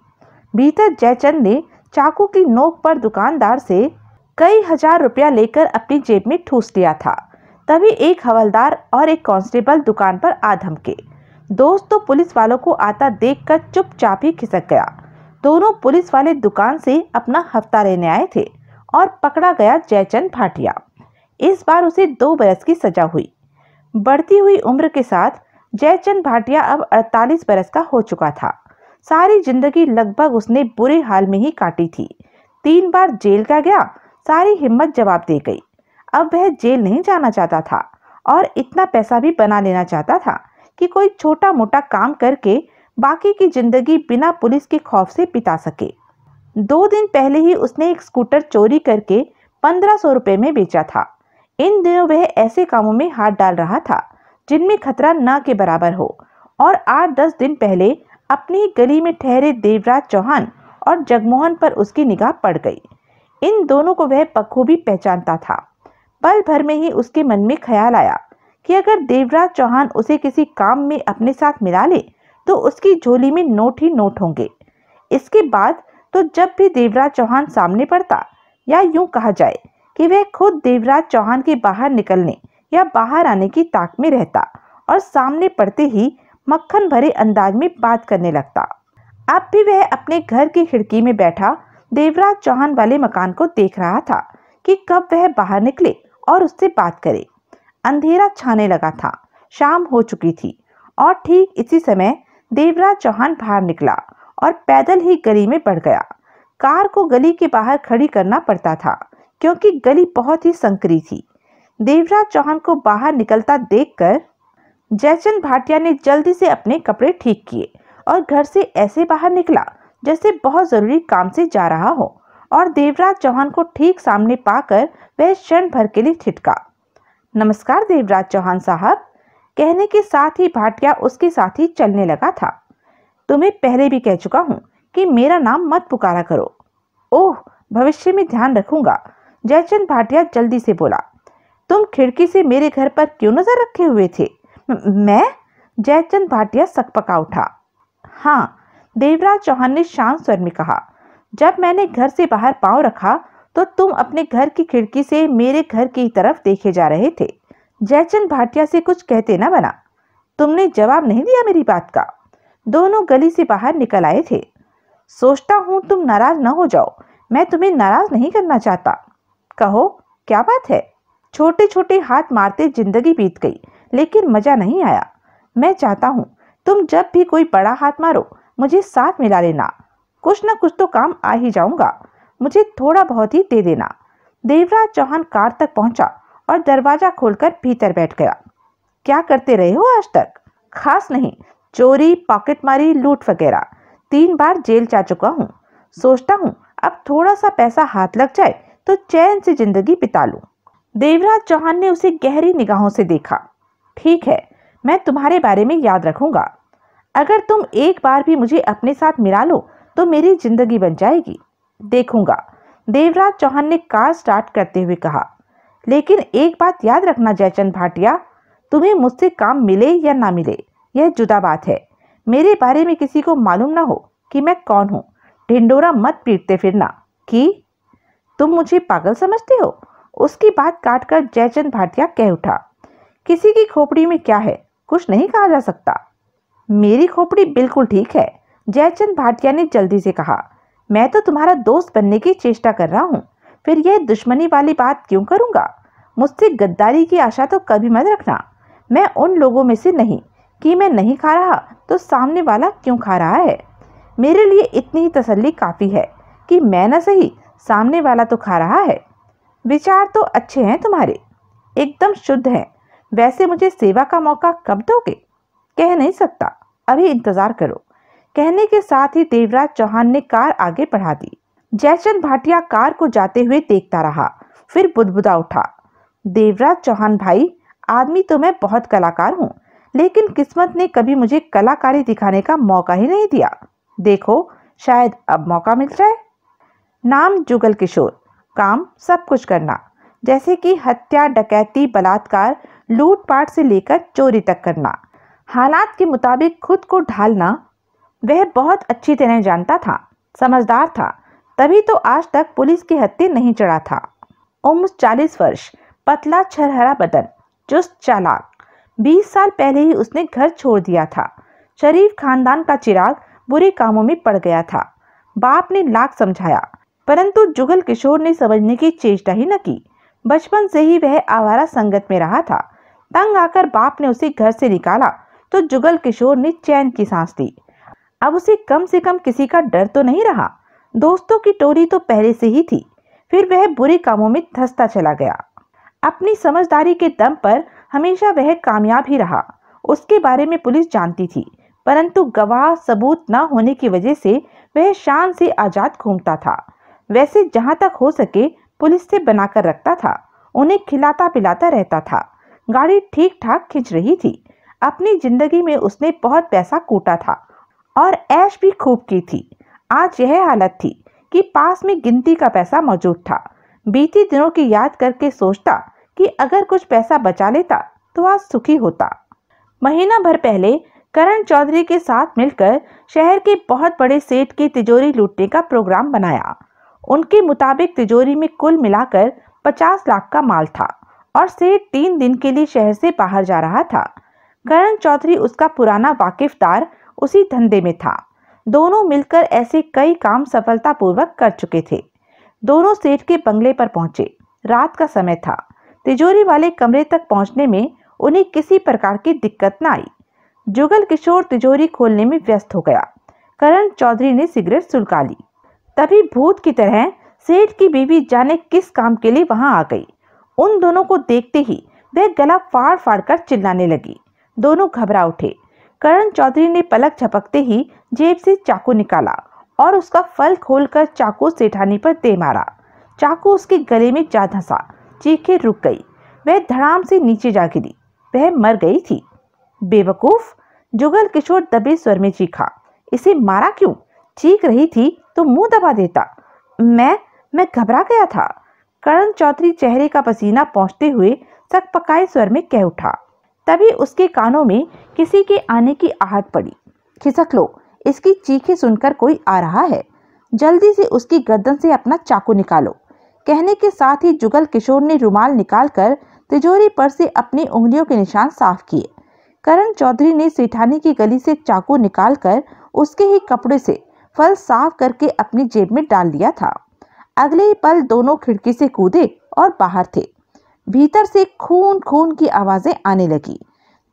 भीतर जयचंद ने चाकू की नोक पर दुकानदार से कई हजार रुपया लेकर अपनी जेब में ठूस लिया था। तभी एक हवलदार और एक कांस्टेबल दुकान पर आ धमके। दोस्त तो पुलिस वालों को आता देखकर चुपचाप ही खिसक गया। दोनों पुलिस वाले दुकान से अपना हफ्ता लेने आए थे और पकड़ा गया जयचंद भाटिया। इस बार उसे 2 बरस की सजा हुई। बढ़ती हुई उम्र के साथ जयचंद भाटिया अब 48 बरस का हो चुका था। सारी जिंदगी लगभग उसने बुरे हाल में ही काटी थी। 3 बार जेल का गया, सारी हिम्मत जवाब दे गई। अब वह जेल नहीं जाना चाहता था और इतना पैसा भी बना लेना चाहता था कि कोई छोटा मोटा काम करके बाकी की जिंदगी बिना पुलिस के खौफ से बिता सके। 2 दिन पहले ही उसने एक स्कूटर चोरी करके 1500 रुपए में बेचा था। इन दिनों वह ऐसे कामों में हाथ डाल रहा था जिनमें खतरा न के बराबर हो, और 8-10 दिन पहले अपनी गली में ठहरे देवराज चौहान और जगमोहन पर उसकी निगाह पड़ गई। इन दोनों को वह बखूबी पहचानता था। पल भर में ही उसके मन में ख्याल आया कि अगर देवराज चौहान उसे किसी काम में अपने साथ मिला ले तो उसकी झोली में नोट ही नोट होंगे। इसके बाद तो जब भी देवराज चौहान सामने पड़ता, या यूं कहा जाए कि वह खुद देवराज चौहान के बाहर निकलने या बाहर आने की ताक में रहता और सामने पड़ते ही मक्खन भरे अंदाज में बात करने लगता। अब भी वह अपने घर की खिड़की में बैठा देवराज चौहान वाले मकान को देख रहा था कि कब वह बाहर निकले और उससे बात करे। अंधेरा छाने लगा था, शाम हो चुकी थी और ठीक इसी समय देवराज चौहान बाहर निकला और पैदल ही गली में बढ़ गया। कार को गली के बाहर खड़ी करना पड़ता था क्योंकि गली बहुत ही संकरी थी। देवराज चौहान को बाहर निकलता देखकर जयचंद भाटिया ने जल्दी से अपने कपड़े ठीक किए और घर से ऐसे बाहर निकला जैसे बहुत जरूरी काम से जा रहा हो, और देवराज चौहान को ठीक सामने पाकर वह क्षण भर के लिए ठिठका। नमस्कार देवराज चौहान साहब, कहने के साथ ही भाटिया उसके साथ ही चलने लगा था। तुम्हें पहले भी कह चुका हूँ कि मेरा नाम मत पुकारा करो। ओह, भविष्य में ध्यान रखूंगा, जयचंद भाटिया जल्दी से बोला। तुम खिड़की से मेरे घर पर क्यों नजर रखे हुए थे? मैं? जयचंद भाटिया सकपका उठा। हाँ, देवराज चौहान ने शांत स्वर में कहा। जब मैंने घर से बाहर पांव रखा तो तुम अपने घर की खिड़की से मेरे घर की तरफ देखे जा रहे थे। जयचंद भाटिया से कुछ कहते न बना। तुमने जवाब नहीं दिया मेरी बात का। दोनों गली से बाहर निकल आए थे। सोचता हूँ तुम नाराज न हो जाओ, मैं तुम्हें नाराज नहीं करना चाहता। कहो, क्या बात है? छोटे छोटे हाथ मारते जिंदगी बीत गई, लेकिन मजा नहीं आया। मैं चाहता हूँ तुम जब भी कोई बड़ा हाथ मारो मुझे साथ मिला लेना। कुछ न कुछ तो काम आ ही जाऊंगा, मुझे थोड़ा बहुत ही दे देना। देवराज चौहान कार तक पहुंचा और दरवाजा खोलकर भीतर बैठ गया। क्या करते रहे हो आज तक? खास नहीं, चोरी, पॉकेटमारी, लूट वगैरह। 3 बार जेल जा चुका हूँ। सोचता हूँ अब थोड़ा सा पैसा हाथ लग जाए तो चैन से जिंदगी बिता लूं। देवराज चौहान ने उसे गहरी निगाहों से देखा। ठीक है, मैं तुम्हारे बारे में याद रखूंगा। अगर तुम एक बार भी मुझे अपने साथ मिला लो तो मेरी जिंदगी बन जाएगी। देखूंगा, देवराज चौहान ने कार स्टार्ट करते हुए कहा। लेकिन एक बात याद रखना जयचंद भाटिया, तुम्हें मुझसे काम मिले या ना मिले यह जुदा बात है। मेरे बारे में किसी को मालूम ना हो कि मैं कौन हूँ। ढिंडोरा मत पीटते फिरना कि तुम मुझे पागल समझते हो। उसकी बात काटकर जयचंद भाटिया कह उठा। किसी की खोपड़ी में क्या है, कुछ नहीं कहा जा सकता। मेरी खोपड़ी बिल्कुल ठीक है, जयचंद भाटिया ने जल्दी से कहा। मैं तो तुम्हारा दोस्त बनने की चेष्टा कर रहा हूँ, फिर यह दुश्मनी वाली बात क्यों करूँगा? मुझसे गद्दारी की आशा तो कभी मत रखना। मैं उन लोगों में से नहीं कि मैं नहीं खा रहा तो सामने वाला क्यों खा रहा है। मेरे लिए इतनी ही तसल्ली काफ़ी है कि मैं न सही, सामने वाला तो खा रहा है। विचार तो अच्छे हैं तुम्हारे, एकदम शुद्ध हैं। वैसे मुझे सेवा का मौका कब दोगे? कह नहीं सकता, अभी इंतजार करो। कहने के साथ ही देवराज चौहान ने कार आगे बढ़ा दी। जयचंद भाटिया कार को जाते हुए देखता रहा, फिर बुदबुदा उठा। देवराज चौहान भाई, आदमी तो मैं बहुत कलाकार हूँ, लेकिन किस्मत ने कभी मुझे कलाकारी दिखाने का मौका ही नहीं दिया। देखो, शायद अब मौका मिल जाए। नाम जुगल किशोर, काम सब कुछ करना, जैसे कि हत्या, डकैती, बलात्कार, लूटपाट से लेकर चोरी तक करना। हालात के मुताबिक खुद को ढालना वह बहुत अच्छी तरह जानता था। समझदार था, तभी तो आज तक पुलिस के हत्थे नहीं चढ़ा था। उम्र 40 वर्ष, पतला छरहरा बदन, चुस्त चालाक। 20 साल पहले ही उसने घर छोड़ दिया था। शरीफ खानदान का चिराग बुरे कामों में पड़ गया था। बाप ने लाख समझाया, परंतु जुगल किशोर ने समझने की चेष्टा ही न की। बचपन से ही वह आवारा संगत में रहा था। तंग आकर बाप ने उसे घर से निकाला तो जुगल किशोर ने चैन की सांस ली। अब उसे कम से कम किसी का डर तो नहीं रहा। दोस्तों की टोली तो पहले से ही थी। फिर वह बुरे कामों में धंसता चला गया। अपनी समझदारी के दम पर हमेशा वह कामयाब ही रहा। उसके बारे में पुलिस जानती थी, परंतु गवाह सबूत न होने की वजह से वह शान से आजाद घूमता था। वैसे जहां तक हो सके पुलिस से बनाकर रखता था। उन्हें खिलाता पिलाता रहता था। गाड़ी ठीक ठाक खिंच रही थी। अपनी जिंदगी में उसने बहुत पैसा कूटा था और ऐश भी खूब की थी। आज यह हालत थी कि पास में गिनती का पैसा मौजूद था। बीती दिनों की याद करके सोचता कि अगर कुछ पैसा बचा लेता तो आज सुखी होता। महीना भर पहले करण चौधरी के साथ मिलकर शहर के बहुत बड़े सेठ की तिजोरी लूटने का प्रोग्राम बनाया। उनके मुताबिक तिजोरी में कुल मिलाकर 50 लाख का माल था और सेठ 3 दिन के लिए शहर से बाहर जा रहा था। करण चौधरी उसका पुराना वाकिफदार उसी धंधे में था। दोनों मिलकर ऐसे कई काम सफलतापूर्वक कर चुके थे। दोनों सेठ के बंगले पर पहुंचे। रात का समय था। तिजोरी वाले कमरे तक पहुंचने में उन्हें किसी प्रकार की दिक्कत न आई। जुगल किशोर तिजोरी खोलने में व्यस्त हो गया। करण चौधरी ने सिगरेट सुलगा ली। तभी भूत की तरह सेठ की बीवी जाने किस काम के लिए वहां आ गई। उन दोनों को देखते ही वह गला फाड़ फाड़ कर चिल्लाने लगी। दोनों घबरा उठे। करण चौधरी ने पलक झपकते ही जेब से चाकू निकाला और उसका फल खोलकर चाकू सेठानी पर दे मारा। चाकू उसके गले में जा धंसा। चीखें रुक गई। वह धड़ाम से नीचे जा गिरी। वह मर गई थी। बेवकूफ, जुगल किशोर दबे स्वर में चीखा। इसे मारा क्यों? चीख रही थी तो मुंह दबा देता। मैं घबरा गया था। करण चौधरी चेहरे का पसीना पोंछते हुए सकपकाए स्वर में कह उठा। तभी उसके कानों में किसी के आने की आहट पड़ी। खिसक लो, इसकी चीखें सुनकर कोई आ रहा है। जल्दी से उसकी गर्दन से अपना चाकू निकालो। कहने के साथ ही जुगल किशोर ने रुमाल निकालकर तिजोरी पर से अपनी उंगलियों के निशान साफ किए। करण चौधरी ने सेठानी की गली से चाकू निकालकर उसके ही कपड़े से फल साफ करके अपनी जेब में डाल दिया था। अगले ही पल दोनों खिड़की से कूदे और बाहर थे। भीतर से खून खून की आवाजें आने लगी।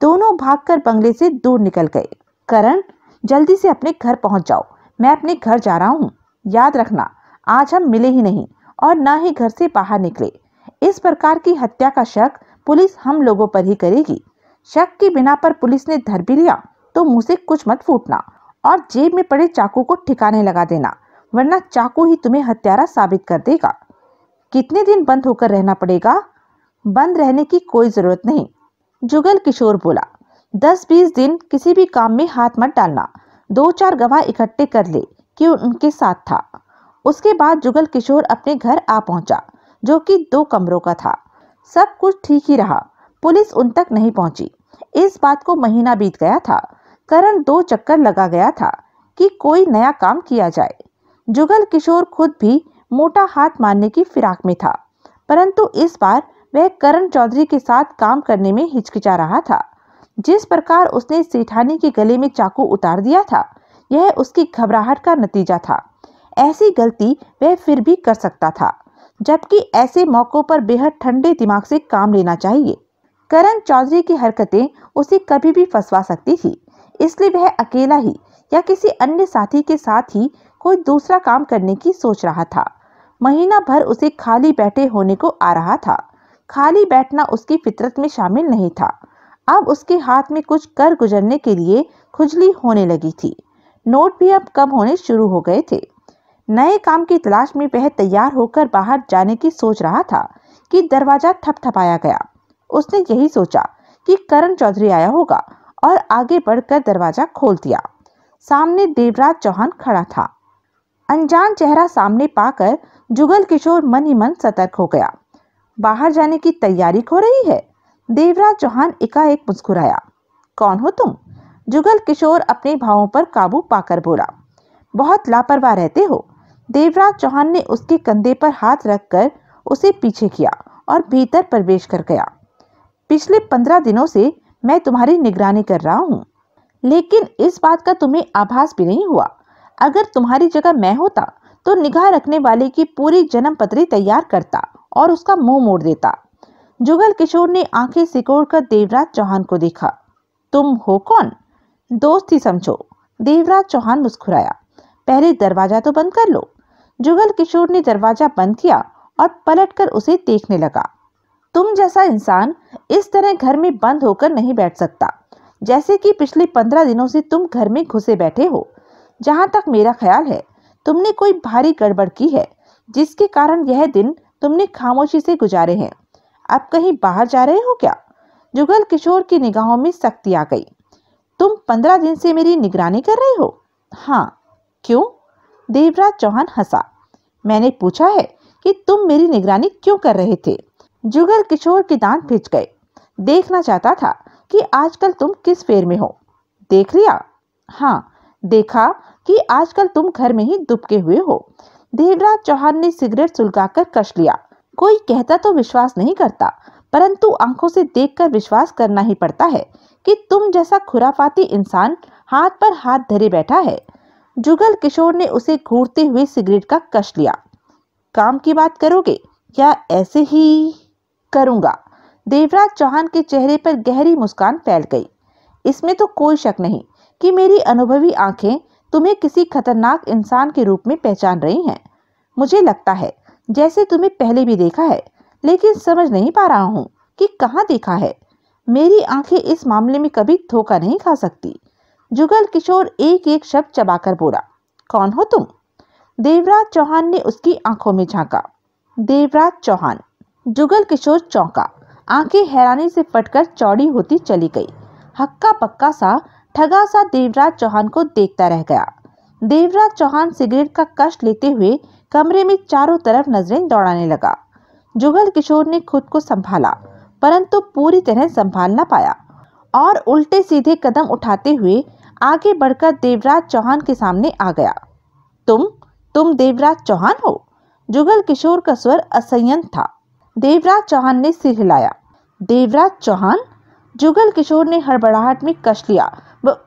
दोनों भागकर बंगले से दूर निकल गए। करण, जल्दी से अपने घर पहुंच जाओ। मैं अपने घर जा रहा हूं। याद रखना, आज हम मिले ही नहीं और ना ही घर से बाहर निकले। इस प्रकार की हत्या का शक पुलिस हम लोगों पर ही करेगी। शक की बिना पर पुलिस ने धर भी लिया तो मुंह से कुछ मत फूटना और जेब में पड़े चाकू को ठिकाने लगा देना, वरना चाकू ही तुम्हें हत्यारा साबित कर देगा। कितने दिन बंद होकर रहना पड़ेगा? बंद रहने की कोई जरूरत नहीं, जुगल किशोर बोला। 10-20 दिन किसी भी काम में हाथ मत डालना। 2-4 गवाह इकट्ठे कर ले कि उनके साथ था। उसके बाद जुगल किशोर अपने घर आ पहुंचा, जो कि 2 कमरों का था। सब कुछ ठीक ही रहा। पुलिस उन तक नहीं पहुंची। इस बात को महीना बीत गया था। करण 2 चक्कर लगा गया था कि कोई नया काम किया जाए। जुगल किशोर खुद भी मोटा हाथ मारने की फिराक में था, परंतु इस बार वह करण चौधरी के साथ काम करने में हिचकिचा रहा था। जिस प्रकार उसने सेठानी के गले में चाकू उतार दिया था, यह उसकी घबराहट का नतीजा था। ऐसी गलती वह फिर भी कर सकता था, जबकि ऐसे मौकों पर बेहद ठंडे दिमाग से काम लेना चाहिए। करण चौधरी की हरकतें उसे कभी भी फंसवा सकती थी, इसलिए वह अकेला ही या किसी अन्य साथी के साथ ही कोई दूसरा काम करने की सोच रहा था। महीना भर उसे खाली बैठे होने को आ रहा था। खाली बैठना उसकी फितरत में शामिल नहीं था। अब उसके हाथ में कुछ कर गुजरने के लिए खुजली होने लगी थी। नोट भी अब कम होने शुरू हो गए थे। नए काम की तलाश में वह तैयार होकर बाहर जाने की सोच रहा था कि दरवाजा थपथपाया गया। उसने यही सोचा कि करण चौधरी आया होगा और आगे बढ़कर दरवाजा खोल दिया। सामने देवराज चौहान खड़ा था। अनजान चेहरा सामने पाकर जुगल किशोर मन ही मन सतर्क हो गया। बाहर जाने की तैयारी हो रही है? देवराज चौहान एकाएक मुस्कुराया। कौन हो तुम? जुगल किशोर अपने भावों पर काबू पाकर बोला। बहुत लापरवाह रहते हो। देवराज चौहान ने उसके कंधे पर हाथ रखकर उसे पीछे किया और भीतर प्रवेश कर गया। पिछले 15 दिनों से मैं तुम्हारी निगरानी कर रहा हूँ, लेकिन इस बात का तुम्हें आभास भी नहीं हुआ। अगर तुम्हारी जगह मैं होता तो निगाह रखने वाले की पूरी जन्म पत्री तैयार करता और उसका मुंह मोड़ देता। जुगल किशोर ने आंखें सिकोड़कर देवराज चौहान को देखा। तुम हो कौन? दोस्त ही समझो। देवराज चौहान मुस्कुराया। पहले दरवाजा तो बंद कर लो। जुगल किशोर ने दरवाजा बंद किया और पलटकर उसे देखने लगा। तुम जैसा इंसान इस तरह घर में बंद होकर नहीं बैठ सकता, जैसे कि पिछले 15 दिनों से तुम घर में घुसे बैठे हो। जहां तक मेरा ख्याल है, तुमने कोई भारी गड़बड़ की है, जिसके कारण यह दिन तुमने खामोशी से गुजारे हैं। अब कहीं बाहर जा रहे हो क्या? जुगल किशोर की निगाहों में सख्ती आ गई। तुम 15 दिन से मेरी निगरानी कर रहे हो? हाँ। क्यों? देवराज चौहान हंसा। मैंने पूछा है कि तुम मेरी निगरानी क्यों कर रहे थे। जुगल किशोर के दांत भिज गए। देखना चाहता था कि आजकल तुम किस फेर में हो। देख लिया? हाँ, देखा कि आजकल तुम घर में ही दुबके हुए हो। देवराज चौहान ने सिगरेट सुलगाकर कश लिया। कोई कहता तो विश्वास नहीं करता, परंतु आंखों से देखकर विश्वास करना ही पड़ता है कि तुम जैसा खुराफाती इंसान हाथ पर हाथ धरे बैठा है। जुगल किशोर ने उसे घूरते हुए सिगरेट का कश लिया। काम की बात करोगे या ऐसे ही? करूंगा। देवराज चौहान के चेहरे पर गहरी मुस्कान फैल गई। इसमें तो कोई शक नहीं कि मेरी अनुभवी आंखें तुम्हें किसी खतरनाक इंसान के रूप में पहचान रही हैं। मुझे लगता है जैसे तुम्हें पहले भी देखा है, लेकिन समझ नहीं पा रहा हूँ कि कहाँ देखा है। मेरी आंखें इस मामले में कभी धोखा नहीं खा सकती। जुगल किशोर एक एक शब्द चबाकर बोला। कौन हो तुम? देवराज चौहान ने उसकी आंखों में झांका। देवराज चौहान। जुगल किशोर चौंका। आंखें हैरानी से फटकर चौड़ी होती चली गई। हक्का पक्का सा ठगा सा देवराज चौहान को देखता रह गया। देवराज चौहान सिगरेट का कश लेते हुए कमरे में चारों तरफ नजरें दौड़ाने लगा। जुगल किशोर ने खुद को संभाला, परंतु पूरी तरह संभाल न पाया और उल्टे सीधे कदम उठाते हुए आगे बढ़कर देवराज चौहान के सामने आ गया। तुम देवराज चौहान हो? जुगल किशोर का स्वर असंयत था। देवराज चौहान ने सिर हिलाया। देवराज चौहान? जुगल किशोर ने हड़बड़ाहट में कश लिया।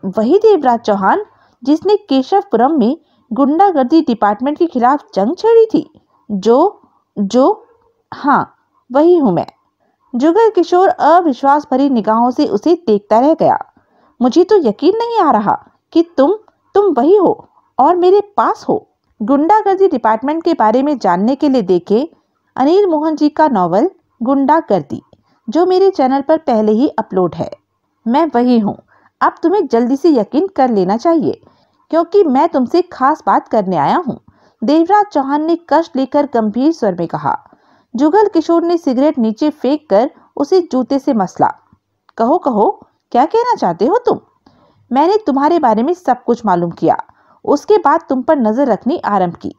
वही देवराज चौहान जिसने केशवपुरम में गुंडागर्दी डिपार्टमेंट के खिलाफ जंग छेड़ी थी। जो हाँ, वही हूं मैं। जुगल किशोर अविश्वास भरी निगाहों से उसे देखता रह गया। मुझे तो यकीन नहीं आ रहा कि तुम वही हो और मेरे पास हो। गुंडागर्दी डिपार्टमेंट के बारे में जानने के लिए देखें अनिल मोहन जी का नॉवल गुंडागर्दी, जो मेरे चैनल पर पहले ही अपलोड है। मैं वही हूँ। अब तुम्हें जल्दी से यकीन कर लेना चाहिए, क्योंकि मैं तुमसे खास बात करने आया हूँ। देवराज चौहान ने कश लेकर गंभीर स्वर में कहा। जुगल किशोर ने सिगरेट नीचे फेंक कर उसे जूते से मसला। कहो कहो, क्या कहना चाहते हो तुम? मैंने तुम्हारे बारे में सब कुछ मालूम किया, उसके बाद तुम पर नजर रखनी आरंभ की।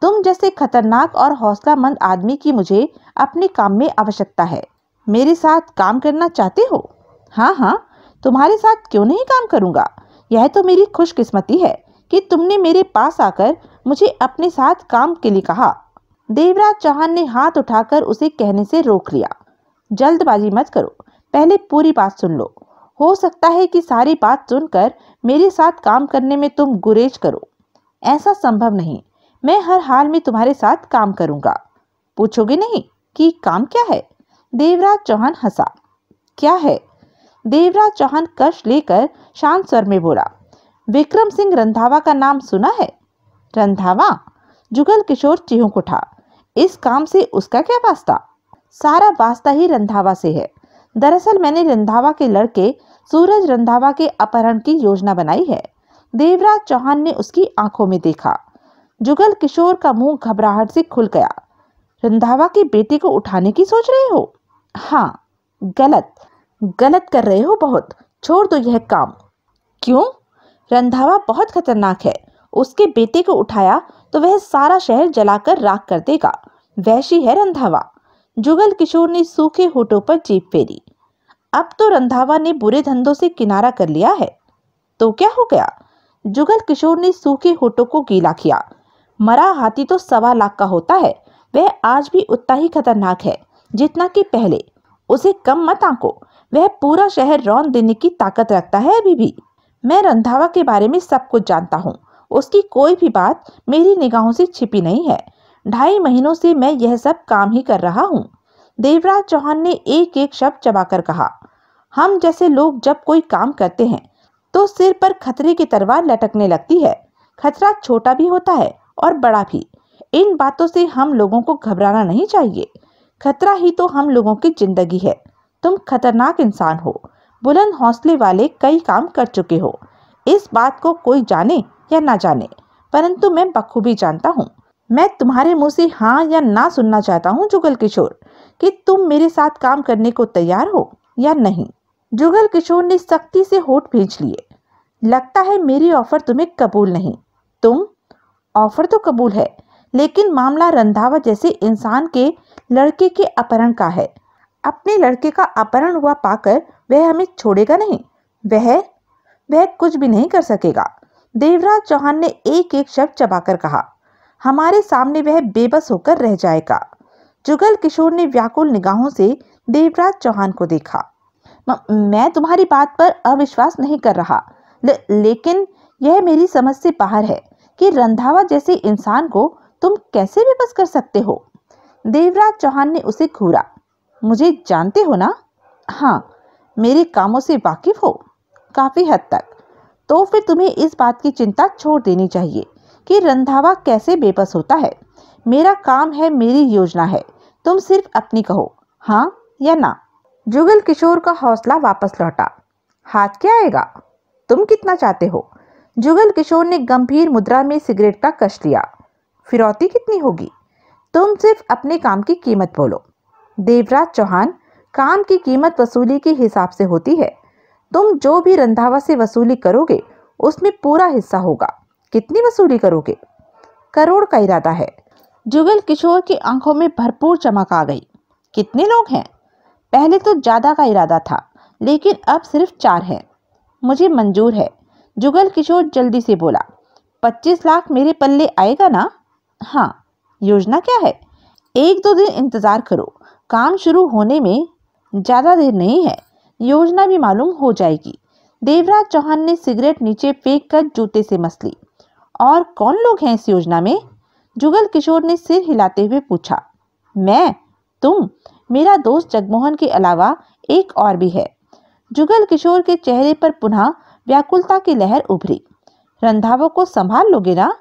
तुम जैसे खतरनाक और हौसलामंद आदमी की मुझे अपने काम में आवश्यकता है। मेरे साथ काम करना चाहते हो? हाँ, तुम्हारे साथ क्यों नहीं काम करूंगा। यह तो मेरी खुशकिस्मती है कि तुमने मेरे पास आकर मुझे अपने साथ काम के लिए कहा। देवराज चौहान ने हाथ उठाकर उसे कहने से रोक लिया। जल्दबाजी मत करो, पहले पूरी बात सुन लो। हो सकता है कि सारी बात सुनकर मेरे साथ काम करने में तुम गुरेज करो। ऐसा संभव नहीं। मैं हर हाल में तुम्हारे साथ काम करूंगा। पूछोगे नहीं कि काम क्या है? देवराज चौहान हंसा। क्या है? देवराज चौहान कश लेकर शांत स्वर में बोला। विक्रम सिंह रंधावा का नाम सुना है? रंधावा? जुगल किशोर चिहुक उठा। इस काम से उसका क्या वास्ता? सारा वास्ता ही रंधावा से है। दरअसल मैंने रंधावा के लड़के सूरज रंधावा के अपहरण की योजना बनाई है। देवराज चौहान ने उसकी आंखों में देखा। जुगल किशोर का मुंह घबराहट से खुल गया। रंधावा के बेटे को उठाने की सोच रहे हो? हाँ, गलत कर रहे हो बहुत। छोड़ दो यह काम। क्यों? रंधावा बहुत खतरनाक है। उसके बेटे को उठाया तो वह सारा शहर जलाकर राख कर देगा। वैशी है रंधावा। जुगल किशोर ने सूखे होठों पर जीभ फेरी। अब तो रंधावा ने बुरे धंधों से किनारा कर लिया है। तो क्या हो गया? जुगल किशोर ने सूखे होठों को गीला किया। मरा हाथी तो 1.25 लाख का होता है। वह आज भी उतना ही खतरनाक है जितना कि पहले। उसे कम मत आंको। वह पूरा शहर रौंद देने की ताकत रखता है अभी भी। मैं रंधावा के बारे में सब कुछ जानता हूँ। उसकी कोई भी बात मेरी निगाहों से छिपी नहीं है। 2.5 महीनों से मैं यह सब काम ही कर रहा हूँ। देवराज चौहान ने एक एक शब्द चबाकर कहा। हम जैसे लोग जब कोई काम करते हैं तो सिर पर खतरे की तलवार लटकने लगती है। खतरा छोटा भी होता है और बड़ा भी। इन बातों से हम लोगों को घबराना नहीं चाहिए। खतरा ही तो हम लोगों की जिंदगी है। तुम खतरनाक इंसान हो। बुलंद हौसले वाले कई काम कर चुके हो। इस बात को कोई जाने या ना जाने, परंतु मैं बखूबी जानता हूँ। मैं तुम्हारे मुंह से हाँ या ना सुनना चाहता हूँ जुगल किशोर, कि तुम मेरे साथ काम करने को तैयार हो या नहीं। जुगल किशोर ने सख्ती से होठ भींच लिए। लगता है मेरी ऑफर तुम्हें कबूल नहीं। तुम? ऑफर तो कबूल है, लेकिन मामला रंधावा जैसे इंसान के लड़के के अपहरण का है। अपने लड़के का अपहरण हुआ पाकर वह हमें छोड़ेगा नहीं। वह कुछ भी नहीं कर सकेगा। देवराज चौहान ने एक एक शब्द चबाकर कहा। हमारे सामने वह बेबस होकर रह जाएगा। जुगल किशोर ने व्याकुल निगाहों से देवराज चौहान को देखा। मैं तुम्हारी बात पर अविश्वास नहीं कर रहा, लेकिन यह मेरी समझ से बाहर है कि रंधावा जैसे इंसान को तुम कैसे बेबस कर सकते हो। देवराज चौहान ने उसे घूरा। मुझे जानते हो ना? हाँ, मेरे कामों से वाकिफ हो? काफी हद तक। तो फिर तुम्हें इस बात की चिंता छोड़ देनी चाहिए कि रंधावा कैसे बेबस होता है। मेरा काम है, मेरी योजना है। तुम सिर्फ अपनी कहो, हाँ या ना। जुगल किशोर का हौसला वापस लौटा। हाथ क्या आएगा? तुम कितना चाहते हो? जुगल किशोर ने गंभीर मुद्रा में सिगरेट का कश लिया। फिरौती कितनी होगी? तुम सिर्फ अपने काम की कीमत बोलो। देवराज चौहान, काम की कीमत वसूली के हिसाब से होती है। तुम जो भी रंधावा से वसूली करोगे उसमें पूरा हिस्सा होगा। कितनी वसूली करोगे? करोड़ का इरादा है। जुगल किशोर की आंखों में भरपूर चमक आ गई। कितने लोग हैं? पहले तो ज्यादा का इरादा था, लेकिन अब सिर्फ 4 हैं। मुझे मंजूर है। जुगल किशोर जल्दी से बोला। 25 लाख मेरे पल्ले आएगा ना? हाँ। योजना क्या है? 1-2 दिन इंतजार करो। काम शुरू होने में ज्यादा देर नहीं है। योजना भी मालूम हो जाएगी। देवराज चौहान ने सिगरेट नीचे फेंक कर जूते से मस ली। और कौन लोग हैं इस योजना में? जुगल किशोर ने सिर हिलाते हुए पूछा। मैं, तुम, मेरा दोस्त जगमोहन के अलावा एक और भी है। जुगल किशोर के चेहरे पर पुनः व्याकुलता की लहर उभरी। रंधावा को संभाल लोगे ना?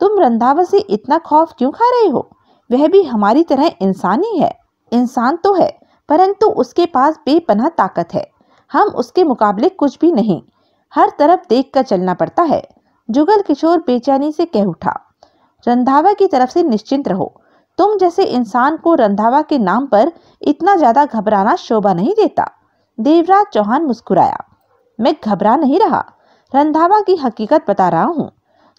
तुम रंधावा से इतना खौफ क्यों खा रहे हो? वह भी हमारी तरह इंसान ही है। इंसान तो है, परंतु उसके पास बेपनाह ताकत है। हम उसके मुकाबले कुछ भी नहीं। हर तरफ देख कर चलना पड़ता है। जुगल किशोर बेचैनी से कह उठा। रंधावा की तरफ से निश्चिंत रहो। तुम जैसे इंसान को रंधावा के नाम पर इतना ज्यादा घबराना शोभा नहीं देता। देवराज चौहान मुस्कुराया। मैं घबरा नहीं रहा, रंधावा की हकीकत बता रहा हूँ।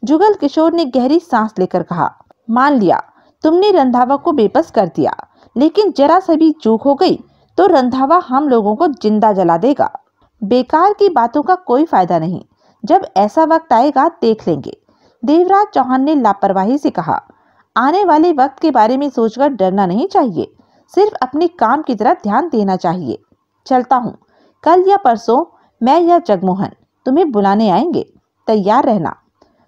जुगल किशोर ने गहरी सांस लेकर कहा। मान लिया तुमने रंधावा को बेबस कर दिया, लेकिन जरा सा भी चूक हो गई तो रंधावा हम लोगों को जिंदा जला देगा। बेकार की बातों का कोई फायदा नहीं। जब ऐसा वक्त आएगा देख लेंगे। देवराज चौहान ने लापरवाही से कहा। आने वाले वक्त के बारे में सोचकर डरना नहीं चाहिए, सिर्फ अपने काम की तरफ ध्यान देना चाहिए। चलता हूँ। कल या परसों मैं या जगमोहन तुम्हें बुलाने आएंगे, तैयार रहना।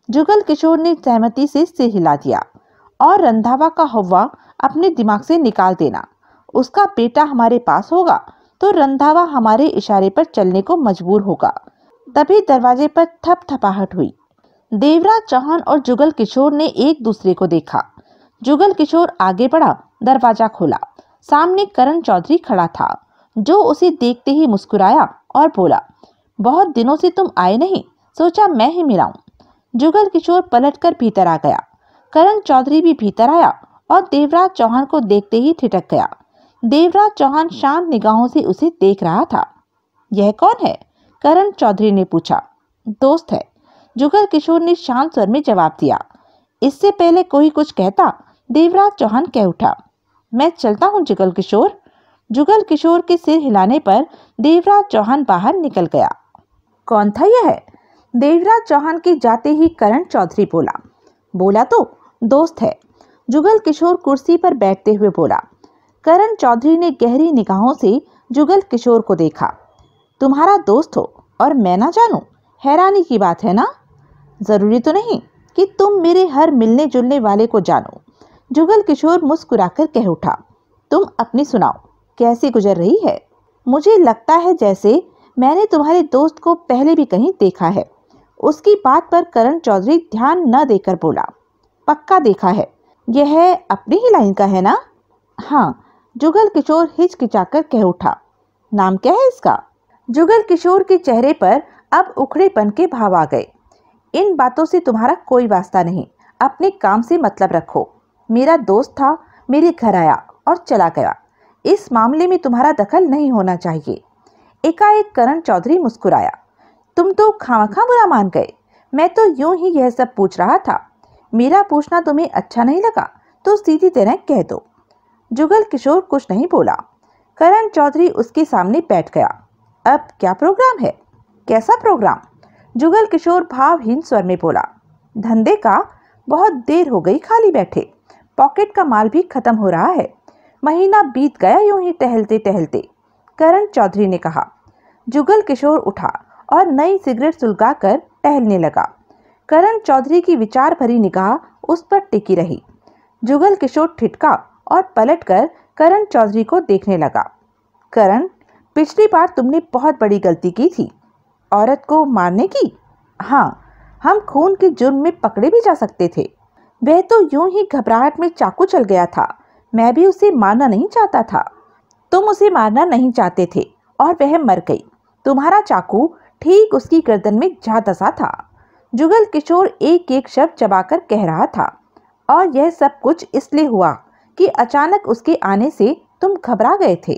जुगल किशोर ने सहमति से सिर हिला दिया। और रंधावा का हव्वा अपने दिमाग से निकाल देना। उसका बेटा हमारे पास होगा तो रंधावा हमारे इशारे पर चलने को मजबूर होगा। तभी दरवाजे पर थपथपाहट हुई। देवराज चौहान और जुगल किशोर ने एक दूसरे को देखा। जुगल किशोर आगे बढ़ा, दरवाजा खोला। सामने करण चौधरी खड़ा था, जो उसे देखते ही मुस्कुराया और बोला। बहुत दिनों से तुम आए नहीं, सोचा मैं ही मिलाऊं। जुगल किशोर पलटकर भीतर आ गया। करण चौधरी भी भीतर आया और देवराज चौहान को देखते ही ठिठक गया। देवराज चौहान शांत निगाहों से उसे देख रहा था। यह कौन है? करण चौधरी ने पूछा। दोस्त है, जुगल किशोर ने शांत स्वर में जवाब दिया। इससे पहले कोई कुछ कहता, देवराज चौहान कह उठा। मैं चलता हूँ जुगल किशोर। जुगल किशोर के सिर हिलाने पर देवराज चौहान बाहर निकल गया। कौन था यह? देवराज चौहान के जाते ही करण चौधरी बोला। बोला तो दोस्त है, जुगल किशोर कुर्सी पर बैठते हुए बोला। करण चौधरी ने गहरी निगाहों से जुगल किशोर को देखा। तुम्हारा दोस्त हो और मैं ना जानूं? हैरानी की बात है ना? जरूरी तो नहीं कि तुम मेरे हर मिलने जुलने वाले को जानो। जुगल किशोर मुस्कुराकर कह उठा। तुम अपनी सुनाओ, कैसी गुजर रही है? मुझे लगता है जैसे मैंने तुम्हारे दोस्त को पहले भी कहीं देखा है। उसकी बात पर करण चौधरी ध्यान न देकर बोला। पक्का देखा है। यह अपनी ही लाइन का है ना? हाँ, जुगल किशोर हिचकिचाकर कह उठा। नाम क्या है इसका? जुगल किशोर के चेहरे पर अब उखड़ेपन के भाव आ गए। इन बातों से तुम्हारा कोई वास्ता नहीं, अपने काम से मतलब रखो। मेरा दोस्त था, मेरे घर आया और चला गया। इस मामले में तुम्हारा दखल नहीं होना चाहिए। एकाएक करण चौधरी मुस्कुराया। तुम तो खामखा बुरा मान गए। मैं तो यूं ही यह सब पूछ रहा था। मेरा पूछना तुम्हें अच्छा नहीं लगा तो सीधी तरह कह दो। जुगल किशोर कुछ नहीं बोला। करण चौधरी उसके सामने बैठ गया। अब क्या प्रोग्राम है? कैसा प्रोग्राम? जुगल किशोर भावहीन स्वर में बोला। धंधे का। बहुत देर हो गई खाली बैठे, पॉकेट का माल भी खत्म हो रहा है। महीना बीत गया यूं ही टहलते टहलते, करण चौधरी ने कहा। जुगल किशोर उठा और नई सिगरेट सुलगाकर टहलने लगा। करण चौधरी की विचार भरी निगाह उस पर टिकी रही। जुगल किशोर ठिठका और पलटकर करण चौधरी को देखने लगा। करण, पिछली बार तुमने बहुत बड़ी गलती की थी, औरत को मारने की। हाँ, हम खून के जुर्म में पकड़े भी जा सकते थे। वह तो यूं ही घबराहट में चाकू चल गया था। मैं भी उसे मारना नहीं चाहता था। तुम उसे मारना नहीं चाहते थे और वह मर गई। तुम्हारा चाकू ठीक उसकी गर्दन में जा दसा था। जुगल किशोर एक एक शब्द चबाकर कह रहा था। और यह सब कुछ इसलिए हुआ कि अचानक उसके आने से तुम घबरा गए थे।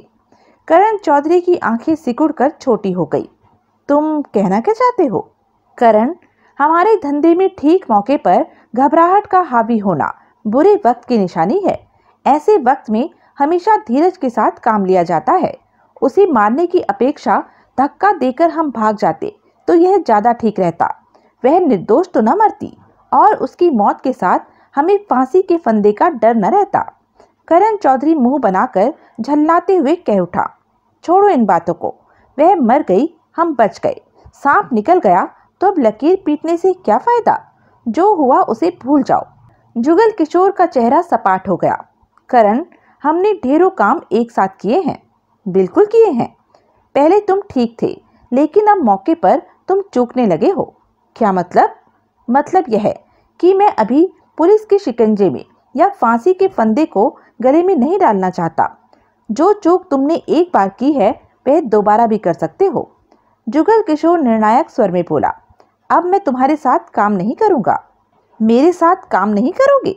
करण चौधरी की आंखें सिकुड़कर छोटी हो गई। तुम कहना क्या चाहते हो? करण, हमारे धंधे में ठीक मौके पर घबराहट का हावी होना बुरे वक्त की निशानी है। ऐसे वक्त में हमेशा धीरज के साथ काम लिया जाता है। उसे मारने की अपेक्षा धक्का देकर हम भाग जाते तो यह ज्यादा ठीक रहता। वह निर्दोष तो न मरती और उसकी मौत के साथ हमें फांसी के फंदे का डर न रहता। करण चौधरी मुंह बनाकर झल्लाते हुए कह उठा। छोड़ो इन बातों को। वह मर गई, हम बच गए। सांप निकल गया तो अब लकीर पीटने से क्या फायदा? जो हुआ उसे भूल जाओ। जुगल किशोर का चेहरा सपाट हो गया। करण, हमने ढेरों काम एक साथ किए हैं। बिल्कुल किए हैं। पहले तुम ठीक थे, लेकिन अब मौके पर तुम चूकने लगे हो। क्या मतलब? मतलब यह है कि मैं अभी पुलिस के शिकंजे में या फांसी के फंदे को गले में नहीं डालना चाहता। जो चूक तुमने एक बार की है वह दोबारा भी कर सकते हो। जुगल किशोर निर्णायक स्वर में बोला। अब मैं तुम्हारे साथ काम नहीं करूंगा। मेरे साथ काम नहीं करोगे?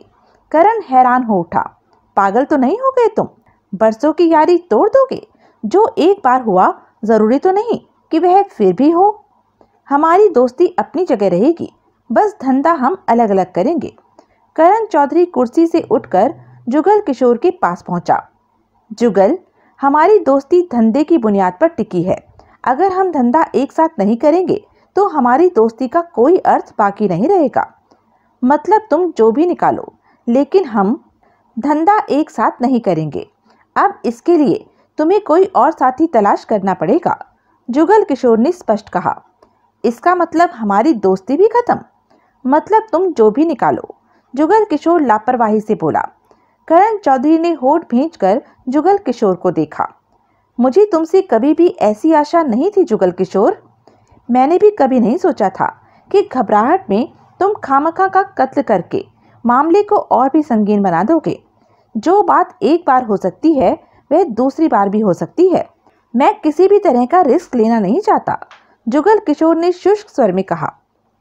करण हैरान हो उठा। पागल तो नहीं हो गए तुम? बरसों की यारी तोड़ दोगे? जो एक बार हुआ जरूरी तो नहीं कि वह फिर भी हो। हमारी दोस्ती अपनी जगह रहेगी, बस धंधा हम अलग अलग करेंगे। करण चौधरी कुर्सी से उठकर जुगल किशोर के पास पहुंचा। जुगल, हमारी दोस्ती धंधे की बुनियाद पर टिकी है। अगर हम धंधा एक साथ नहीं करेंगे तो हमारी दोस्ती का कोई अर्थ बाकी नहीं रहेगा। मतलब तुम जो भी निकालो, लेकिन हम धंधा एक साथ नहीं करेंगे। अब इसके लिए तुम्हें कोई और साथी तलाश करना पड़ेगा, जुगल किशोर ने स्पष्ट कहा। इसका मतलब हमारी दोस्ती भी खत्म? मतलब तुम जो भी निकालो, जुगल किशोर लापरवाही से बोला। करण चौधरी ने होठ भींचकर जुगल किशोर को देखा। मुझे तुमसे कभी भी ऐसी आशा नहीं थी जुगल किशोर। मैंने भी कभी नहीं सोचा था कि घबराहट में तुम खामखा का कत्ल करके मामले को और भी संगीन बना दोगे। जो बात एक बार हो सकती है वह दूसरी बार भी हो सकती है। मैं किसी भी तरह का रिस्क लेना नहीं चाहता, जुगल किशोर ने शुष्क स्वर में कहा।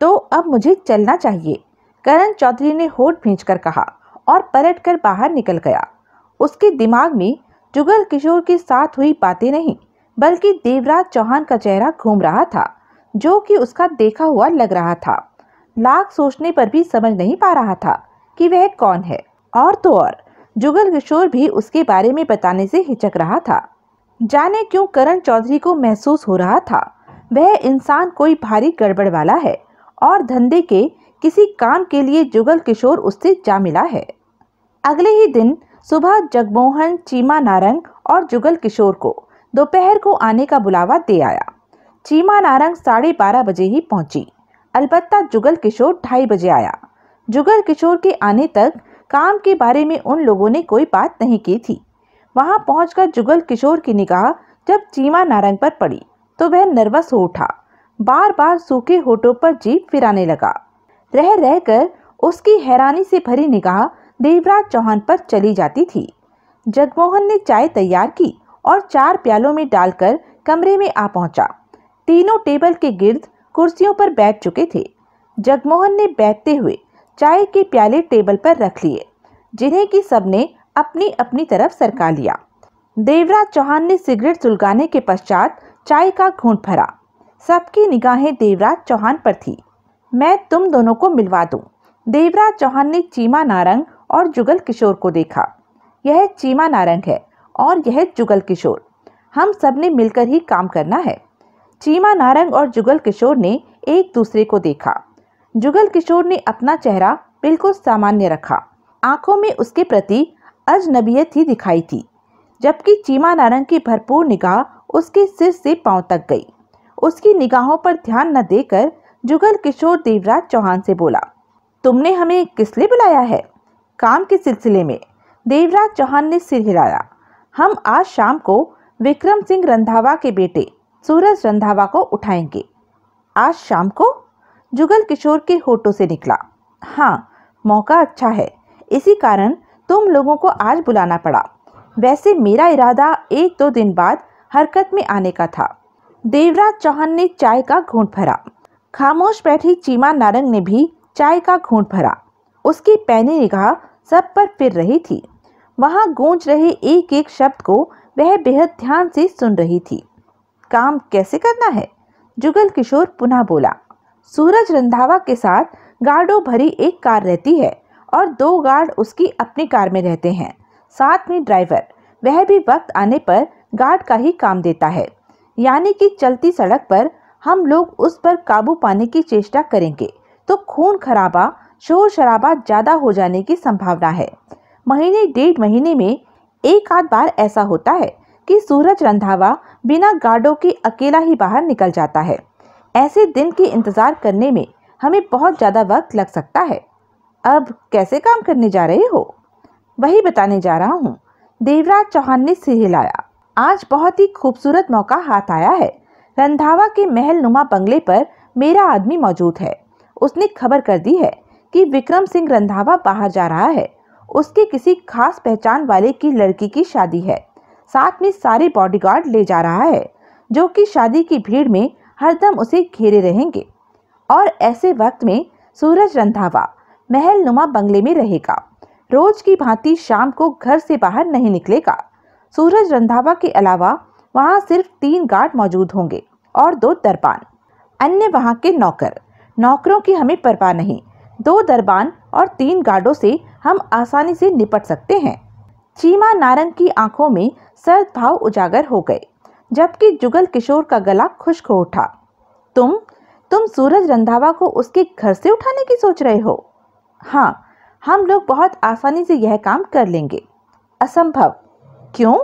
तो अब मुझे चलना चाहिए, करण चौधरी ने होठ भींचकर कहा और पलटकर बाहर निकल गया। उसके दिमाग में जुगल किशोर के साथ हुई बातें नहीं, बल्कि देवराज चौहान का चेहरा घूम रहा था, जो कि उसका देखा हुआ लग रहा था। लाख सोचने पर भी समझ नहीं पा रहा था कि वह कौन है। और तो और जुगल किशोर भी उसके बारे में बताने से हिचक रहा था। जाने क्यों करण चौधरी को महसूस हो रहा था वह इंसान कोई भारी गड़बड़ वाला है और धंधे के किसी काम के लिए जुगल किशोर उससे जा मिला है। अगले ही दिन सुबह जगमोहन चीमा नारंग और जुगल किशोर को दोपहर को आने का बुलावा दे आया। चीमा नारंग 12:30 बजे ही पहुंची, अलबत्ता जुगल किशोर 2:30 बजे आया। जुगल किशोर के आने तक काम के बारे में उन लोगों ने कोई बात नहीं की थी। वहां पहुंचकर जुगल किशोर की निगाह जब चीमा नारंग पर पड़ी तो वह नर्वस हो उठा। बार बार सूखे होठों पर जीभ फिराने लगा। रह रहकर उसकी हैरानी से भरी निगाह देवराज चौहान पर चली जाती थी। जगमोहन ने चाय तैयार की और 4 प्यालों में डालकर कमरे में आ पहुंचा। तीनों टेबल के गिर्द कुर्सियों पर बैठ चुके थे। जगमोहन ने बैठते हुए चाय के प्याले टेबल पर रख लिए, जिन्हें कि सबने अपनी अपनी तरफ सरका लिया। देवराज चौहान ने सिगरेट सुलगाने के पश्चात चाय का घूंट भरा। सबकी निगाहें देवराज चौहान पर थी। मैं तुम दोनों को मिलवा दूं, देवराज चौहान ने चीमा नारंग और जुगल किशोर को देखा। यह चीमा नारंग है और यह जुगल किशोर। हम सब ने मिलकर ही काम करना है। चीमा नारंग और जुगल किशोर ने एक दूसरे को देखा। जुगल किशोर ने अपना चेहरा बिल्कुल सामान्य रखा। आंखों में उसके प्रति अजनबियत ही दिखाई थी, जबकि चीमा नारंग की भरपूर निगाह उसके सिर से पांव तक गई। उसकी निगाहों पर ध्यान न देकर जुगल किशोर देवराज चौहान से बोला, तुमने हमें किस लिए बुलाया है? काम के सिलसिले में। देवराज चौहान ने सिर हिलाया। हम आज शाम को विक्रम सिंह रंधावा के बेटे सूरज रंधावा को उठाएंगे। आज शाम को? जुगल किशोर के होठों से निकला। हाँ, मौका अच्छा है, इसी कारण तुम लोगों को आज बुलाना पड़ा। वैसे मेरा इरादा 1-2 दिन बाद हरकत में आने का था। देवराज चौहान ने चाय का घूंट भरा। खामोश बैठी चीमा नारंग ने भी चाय का घूंट भरा। उसकी पैनी निगाह सब पर फिर रही थी। वहां गूंज रहे एक एक शब्द को वह बेहद ध्यान से सुन रही थी। काम कैसे करना है? जुगल किशोर पुनः बोला। सूरज रंधावा के साथ गार्डों भरी एक कार रहती है और 2 गार्ड उसकी अपनी कार में रहते हैं, साथ में ड्राइवर। वह भी वक्त आने पर गार्ड का ही काम देता है। यानी कि चलती सड़क पर हम लोग उस पर काबू पाने की चेष्टा करेंगे तो खून खराबा, शोर शराबा ज्यादा हो जाने की संभावना है। महीने 1.5 महीने में एक आध बार ऐसा होता है कि सूरज रंधावा बिना गार्डों के अकेला ही बाहर निकल जाता है। ऐसे दिन के इंतजार करने में हमें बहुत ज्यादा वक्त लग सकता है। अब कैसे काम करने जा रहे हो? वही बताने जा रहा हूँ। देवराज चौहान ने सिर हिलाया। आज बहुत ही खूबसूरत मौका हाथ आया है। रंधावा के महल नुमा बंगले पर मेरा आदमी मौजूद है। उसने खबर कर दी है कि विक्रम सिंह रंधावा बाहर जा रहा है। उसके किसी खास पहचान वाले की लड़की की शादी है। साथ में सारे बॉडीगार्ड ले जा रहा है, जो कि शादी की भीड़ में हरदम उसे घेरे रहेंगे। और ऐसे वक्त में सूरज रंधावा महल नुमा बंगले में रहेगा। रोज की भांति शाम को घर से बाहर नहीं निकलेगा। सूरज रंधावा के अलावा वहां सिर्फ 3 गार्ड मौजूद होंगे और 2 दरबान। अन्य वहां के नौकरों की हमें परवाह नहीं। 2 दरबान और 3 गार्डों से हम आसानी से निपट सकते हैं। चीमा नारंग की आंखों में सर्द भाव उजागर हो गए, जबकि जुगल किशोर का गला खुश्क हो उठा। तुम सूरज रंधावा को उसके घर से उठाने की सोच रहे हो? हाँ, हम लोग बहुत आसानी से यह काम कर लेंगे। असंभव। क्यों?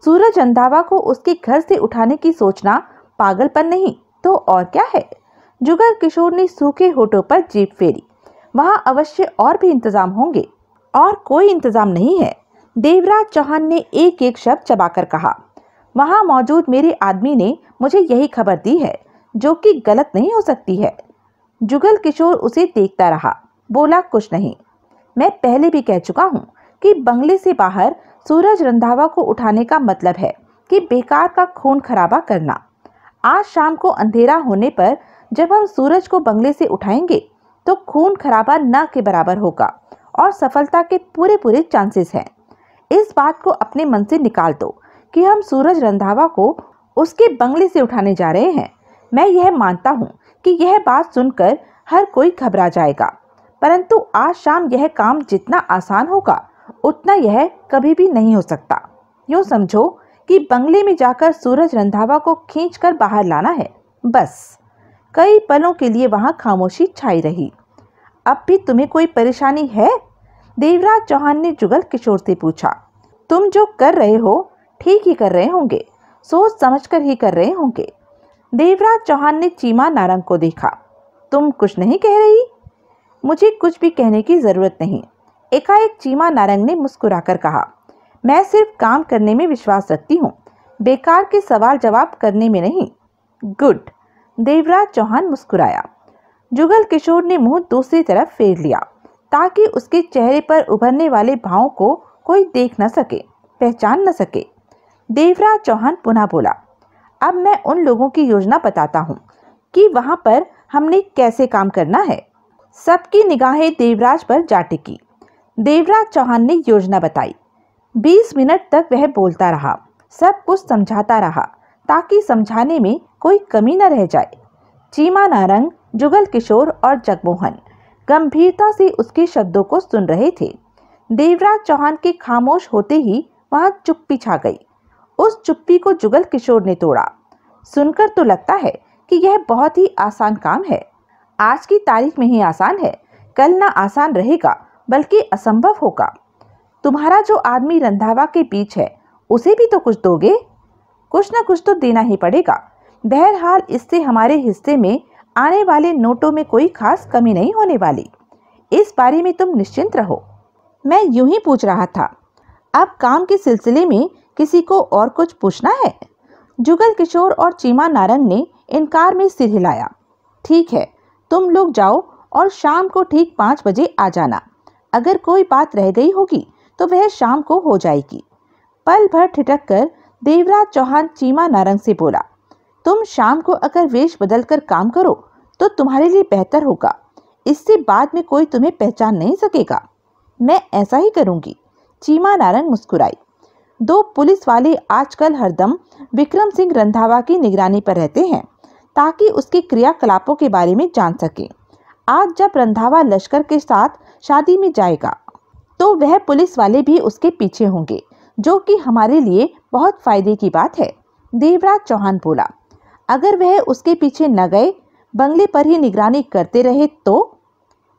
सूरज रंधावा को उसके घर से उठाने की सोचना पागलपन नहीं तो और क्या है? जुगल किशोर ने सूखे होठों पर जीभ फेरी। वहां अवश्य और भी इंतजाम होंगे। और कोई इंतजाम नहीं है, देवराज चौहान ने एक एक शब्द चबाकर कहा। वहां मौजूद मेरे आदमी ने मुझे यही खबर दी है, जो कि गलत नहीं हो सकती है। जुगल किशोर उसे देखता रहा, बोला कुछ नहीं। मैं पहले भी कह चुका हूँ कि बंगले से बाहर सूरज रंधावा को उठाने का मतलब है कि बेकार का खून खराबा करना। आज शाम को अंधेरा होने पर जब हम सूरज को बंगले से उठाएंगे तो खून खराबा न के बराबर होगा और सफलता के पूरे चांसेस हैं। इस बात को अपने मन से निकाल दो कि हम सूरज रंधावा को उसके बंगले से उठाने जा रहे हैं। मैं यह मानता हूँ कि यह बात सुनकर हर कोई घबरा जाएगा, परंतु आज शाम यह काम जितना आसान होगा उतना यह कभी भी नहीं हो सकता। यूँ समझो कि बंगले में जाकर सूरज रंधावा को खींचकर बाहर लाना है, बस। कई पलों के लिए वहां खामोशी छाई रही। अब भी तुम्हें कोई परेशानी है? देवराज चौहान ने जुगल किशोर से पूछा। तुम जो कर रहे हो ठीक ही कर रहे होंगे, सोच समझकर ही कर रहे होंगे। देवराज चौहान ने चीमा नारंग को देखा। तुम कुछ नहीं कह रही? मुझे कुछ भी कहने की जरूरत नहीं, एकाएक चीमा नारंग ने मुस्कुराकर कहा। मैं सिर्फ काम करने में विश्वास रखती हूँ, बेकार के सवाल जवाब करने में नहीं। गुड। देवराज चौहान मुस्कुराया। जुगल किशोर ने मुंह दूसरी तरफ फेर लिया ताकि उसके चेहरे पर उभरने वाले भावों को कोई देख न सके, पहचान न सके। देवराज चौहान पुनः बोला। अब मैं उन लोगों की योजना बताता हूँ कि वहां पर हमने कैसे काम करना है। सबकी निगाहें देवराज पर जा टिकी। देवराज चौहान ने योजना बताई। 20 मिनट तक वह बोलता रहा, सब कुछ समझाता रहा ताकि समझाने में कोई कमी न रह जाए। चीमा नारंग, जुगल किशोर और जगमोहन गंभीरता से उसके शब्दों को सुन रहे थे। देवराज चौहान के खामोश होते ही वहां चुप्पी छा गई। उस चुप्पी को जुगल किशोर ने तोड़ा। सुनकर तो लगता है कि यह बहुत ही आसान काम है। आज की तारीख में ही आसान है, कल ना आसान रहेगा बल्कि असंभव होगा। तुम्हारा जो आदमी रंधावा के बीच है उसे भी तो कुछ दोगे? कुछ ना कुछ तो देना ही पड़ेगा। बहरहाल इससे हमारे हिस्से में आने वाले नोटों में कोई खास कमी नहीं होने वाली। इस बारे में तुम निश्चिंत रहो। मैं यूं ही पूछ रहा था। अब काम के सिलसिले में किसी को और कुछ पूछना है? जुगल किशोर और चीमा नारंग ने इनकार में सिर हिलाया। ठीक है, तुम लोग जाओ और शाम को ठीक 5 बजे आ जाना। अगर कोई बात रह गई होगी तो वह शाम को हो जाएगी। पल भर ठिठक कर देवराज चौहान चीमा नारंग से बोला, तुम शाम को अगर वेश बदल कर काम करो तो तुम्हारे लिए बेहतर होगा। इससे बाद में कोई तुम्हें पहचान नहीं सकेगा। मैं ऐसा ही करूंगी। चीमा नारंग मुस्कुराई। 2 पुलिस वाले आजकल हरदम विक्रम सिंह रंधावा की निगरानी पर रहते हैं ताकि उसके क्रियाकलापों के बारे में जान सके। आज जब रंधावा लश्कर के साथ शादी में जाएगा तो वह पुलिस वाले भी उसके पीछे होंगे, जो कि हमारे लिए बहुत फायदे की बात है। देवराज चौहान बोला, अगर वह उसके पीछे न गए, बंगले पर ही निगरानी करते रहे तो?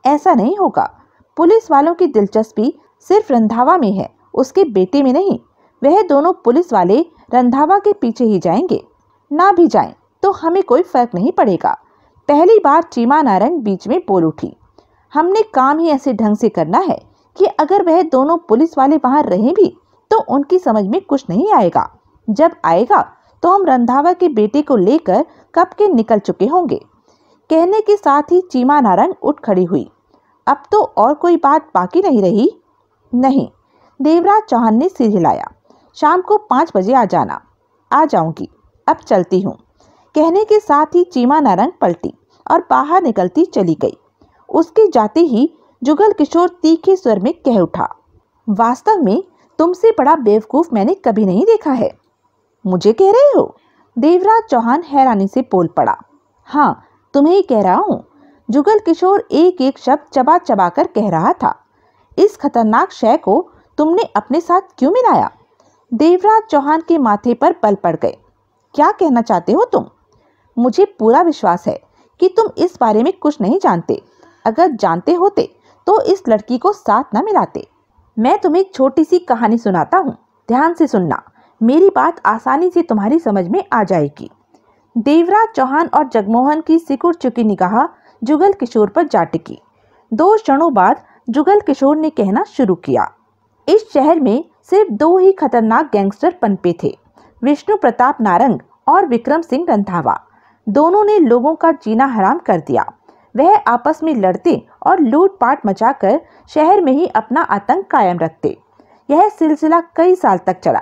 ऐसा नहीं होगा। पुलिस वालों की दिलचस्पी सिर्फ रंधावा में है, उसके बेटे में नहीं। वह दोनों पुलिस वाले रंधावा के पीछे ही जाएंगे। ना भी जाएं तो हमें कोई फर्क नहीं पड़ेगा। पहली बार चीमा नारंग बीच में बोल उठी। हमने काम ही ऐसे ढंग से करना है कि अगर वह दोनों पुलिस वाले वहां रहें भी तो उनकी समझ में कुछ नहीं आएगा। जब आएगा तो हम रंधावा के बेटे को लेकर कब के निकल चुके होंगे। कहने के साथ ही चीमा नारंग उठ खड़ी हुई। अब तो और कोई बात बाकी नहीं रही? नहीं। देवराज चौहान ने सिर हिलाया। शाम को 5 बजे आ जाना। आ जाऊंगी, अब चलती हूँ। कहने के साथ ही चीमा नारंग पलटी और बाहर निकलती चली गई। उसके जाते ही जुगल किशोर तीखे स्वर में कह उठा, वास्तव में तुमसे बड़ा बेवकूफ मैंने कभी नहीं देखा है। मुझे कह रहे हो? देवराज चौहान हैरानी से बोल पड़ा। हाँ, तुम्हें ही कह रहा हूँ। जुगल किशोर एक एक शब्द चबा चबा कर कह रहा था। इस खतरनाक शय को तुमने अपने साथ क्यों मिलाया? देवराज चौहान के माथे पर बल पड़ गए। क्या कहना चाहते हो तुम? मुझे पूरा विश्वास है कि तुम इस बारे में कुछ नहीं जानते। अगर जानते होते तो इस लड़की को साथ न मिलाते। मैं तुम्हें एक छोटी सी कहानी सुनाता हूँ, ध्यान से सुनना। मेरी बात आसानी से तुम्हारी समझ में आ जाएगी। देवराज चौहान और जगमोहन की सिकुड़ चुकी निगाह जुगल किशोर पर जा टिकी। 2 क्षणों बाद जुगल किशोर ने कहना शुरू किया, इस शहर में सिर्फ 2 ही खतरनाक गैंगस्टर पनपे थे, विष्णु प्रताप नारंग और विक्रम सिंह रंधावा। दोनों ने लोगों का जीना हराम कर दिया। वह आपस में लड़ते और लूटपाट मचाकर शहर में ही अपना आतंक कायम रखते। यह सिलसिला कई साल तक चला।